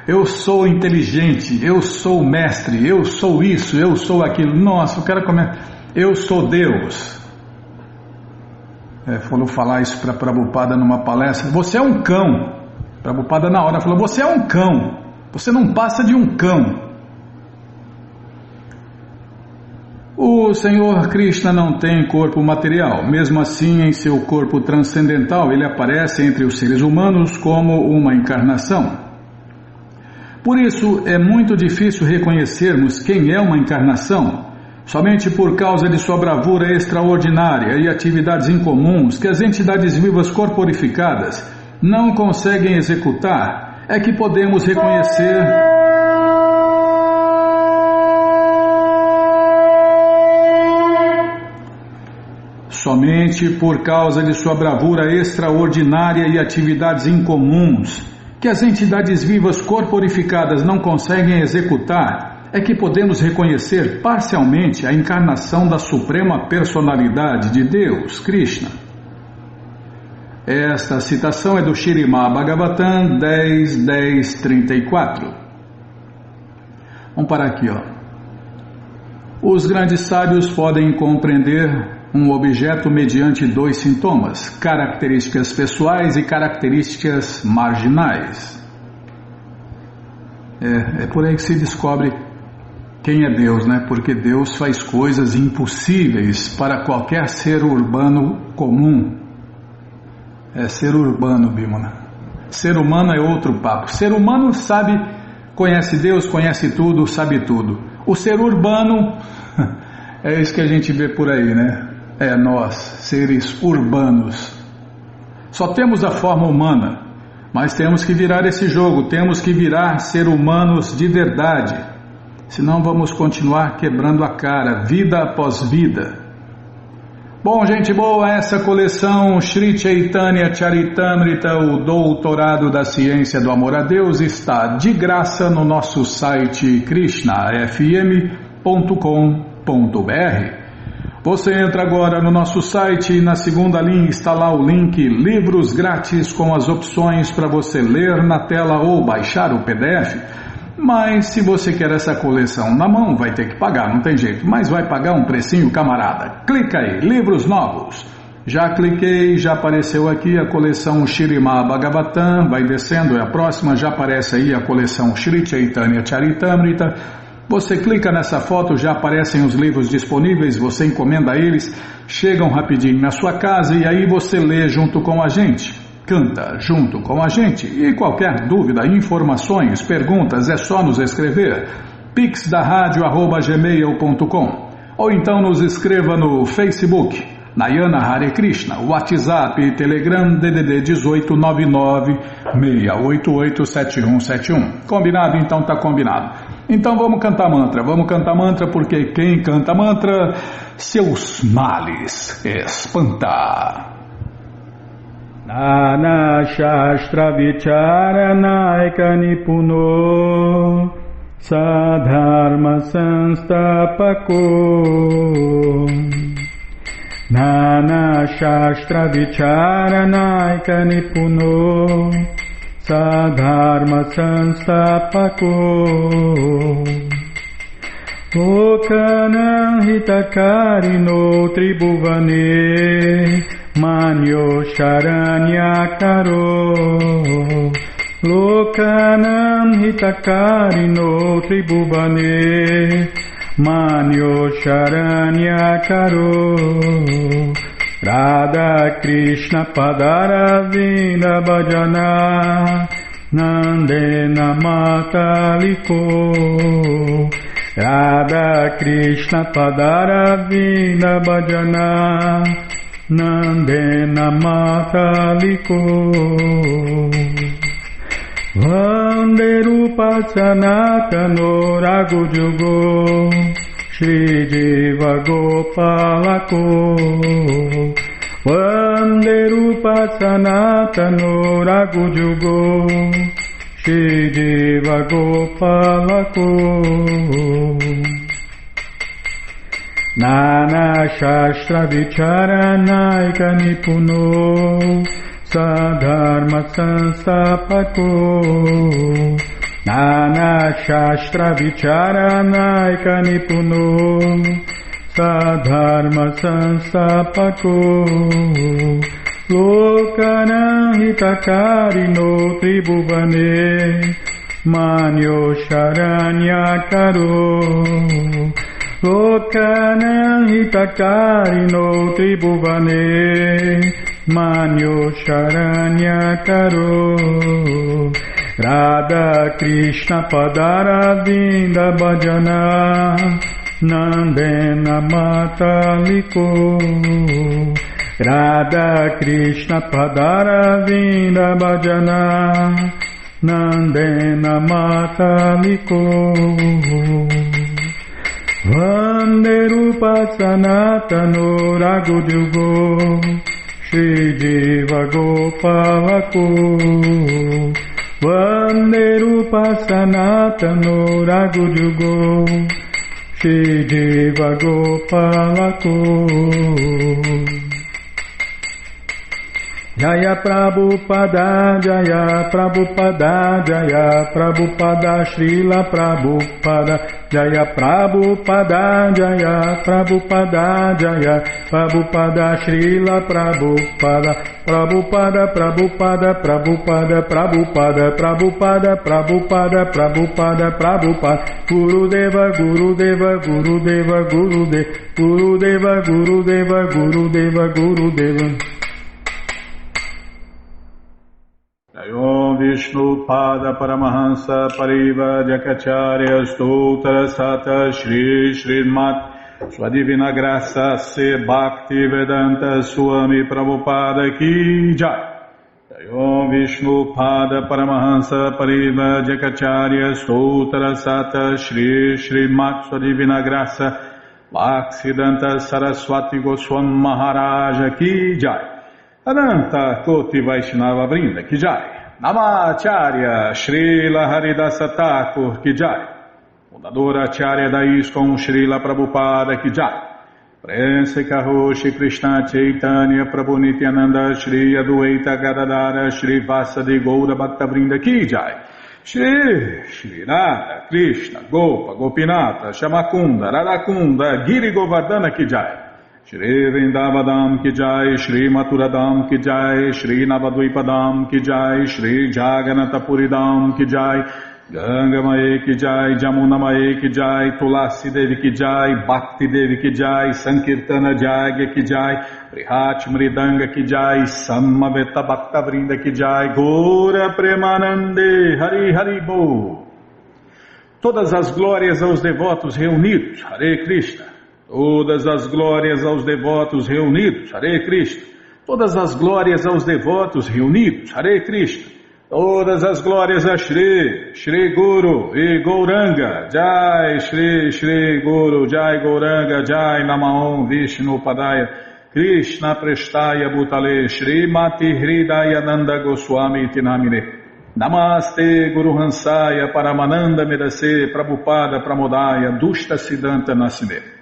eu sou inteligente, eu sou mestre, eu sou isso, eu sou aquilo. Nossa, o cara começa... Eu sou Deus. Falou falar isso para Prabhupada numa palestra. Você é um cão. Prabhupada na hora falou, você é um cão. Você não passa de um cão. O Senhor Krishna não tem corpo material. Mesmo assim, em seu corpo transcendental, ele aparece entre os seres humanos como uma encarnação. Por isso, é muito difícil reconhecermos quem é uma encarnação, Somente por causa de sua bravura extraordinária e atividades incomuns que as entidades vivas corporificadas não conseguem executar, é que podemos reconhecer somente por causa de sua bravura extraordinária e atividades incomuns que as entidades vivas corporificadas não conseguem executar, é que podemos reconhecer parcialmente a encarnação da Suprema Personalidade de Deus, Krishna. Esta citação é do Śrīmad Bhagavatam 10.10.34. Vamos parar aqui, ó. Os grandes sábios podem compreender um objeto mediante dois sintomas, características pessoais e características marginais. É por aí que se descobre quem é Deus, né? Porque Deus faz coisas impossíveis para qualquer ser urbano comum. É ser urbano, Bimala. Ser humano é outro papo. Ser humano sabe, conhece Deus, conhece tudo, sabe tudo. O ser urbano é isso que a gente vê por aí, né? É nós, seres urbanos. Só temos a forma humana, mas temos que virar esse jogo, temos que virar ser humanos de verdade. Senão vamos continuar quebrando a cara, vida após vida. Bom, gente boa, essa coleção Shri Chaitanya Charitamrita, o Doutorado da Ciência do Amor a Deus, está de graça no nosso site krishnafm.com.br. Você entra agora no nosso site e na segunda linha está lá o link Livros Grátis com as opções para você ler na tela ou baixar o PDF. Mas se você quer essa coleção na mão, vai ter que pagar, não tem jeito. Mas vai pagar um precinho, camarada. Clica aí, livros novos. Já cliquei, já apareceu aqui a coleção Śrīmad Bhagavatam, vai descendo, é a próxima, já aparece aí a coleção Shri Chaitanya Charitamrita. Você clica nessa foto, já aparecem os livros disponíveis, você encomenda eles, chegam rapidinho na sua casa e aí você lê junto com a gente. Canta junto com a gente. E qualquer dúvida, informações, perguntas, é só nos escrever. pixdaradio@gmail.com ou então nos escreva no Facebook, Nayana Hare Krishna, WhatsApp, Telegram, DDD 1899-688-7171. Combinado? Então tá combinado. Então vamos cantar mantra porque quem canta mantra, seus males espanta. Nana Shastra Vicharanaika Nipuno Sadharma Sanstapako Nana Shastra Vicharanaika Nipuno Sadharma Sanstapako Lokanam Hitakarino Tribhuvane Manyo Sharanyakaro Lokanam Hitakarino Tribhuvane Manyo Sharanyakaro Radha Krishna Padaravinda Bhajana Nandena Mataliko Radha Krishna Padaravinda Bhajana Nandena Mataliko Vande Rupa Sanatano Raghujugo Shri Jiva Gopalako Vande Rupa Sanatano Raghujugo Shri Jiva Gopalako Nana Shastra Vicharanaika Nipuno Sadharma Sanstapako Nana Shastra Vicharanaika Nipuno Sadharma Sanstapako Lokanam Hitakarino Tribhuvane Manyo Sharanyakaro Lokanam Hitakarino Tribhuvane Manyo Sharanyakaro Radha Krishna Padaravinda Bhajana Nandena Mataliko Radha Krishna Padaravinda Bhajana Nandena Mataliko Vande Rupa Sanatano Raghujugo Shri Jiva Gopalako Vande Rupa Sanatano Raghujugo Shri Jiva Gopalako Jaya Prabhupada, Jaya Prabhupada, Jaya Prabhupada, Srila Prabhupada, Jaya Prabhupada, Jaya Prabhupada, Jaya Prabhupada, Srila Prabhupada, Prabhupada, Prabhupada, Prabhupada, Prabhupada, Prabhupada, Prabhupada, Prabhupada, Prabhupada, Gurudeva, Gurudeva, Gurudeva, Gurudeva, Gurudeva, Gurudeva, Gurudeva, Gurudeva. Om Vishnu Pada Paramahansa Pariva Jakacharya Stoutra Sata Shri Srimat Sua Divina Graça Se Bhakti Vedanta Swami Prabhupada Ki Jai. Om Vishnu Pada Paramahansa Pariva Jakacharya Stoutra Sata Shri Srimat Sua Divina Graça Bhaksidanta Saraswati Goswami Maharaja Ki Jai. Ananta Koti Vaishnava Vrinda Ki Jai. Namacharya Srila Haridasa Thakur Ki Jai. Fundadora Acharya da ISKCON Srila Prabhupada Ki Jai. Prense Karoshi Krishna Chaitanya Prabhu Nityananda Shri Adwaita Gadadara Shri Vasadi Goura Bhakta Vrinda Ki Jai. Shri Radha Krishna Gopa Gopinata Shamakunda Radakunda Giri Govardhana Ki Jai. Shri Vrindavadam Ki Jai, Shri Maturadam Ki Jai, Shri Navadvipadam Ki Jai, Shri Jaganatapuridam Ki Jai, Ganga Mae Ki Jai, Jamuna Mae Ki Jai, Tulasi Devi Ki Jai, Bhakti Devi Ki Jai, Sankirtana Jagya Ki Jai, Prihat Mridanga Ki Jai, Samaveta Bhakta Vrinda Ki Jai, Gora Premanande, Hari Hari Bo. Todas as glórias aos devotos reunidos, Hare Krishna. Todas as glórias aos devotos reunidos, Hare Krishna. Todas as glórias aos devotos reunidos, Hare Krishna. Todas as glórias a Shri, Shri Guru e Gauranga, Jai Shri, Shri Guru, Jai Gauranga, Jai Namaon Vishnu Padaya, Krishna Prestaya Bhutale, Shri Mati Hridaya Nanda Goswami Tinamine. Namaste Guru Hansaya Paramananda Medase Prabhupada Pramodaya Dushta Siddhanta Nasine.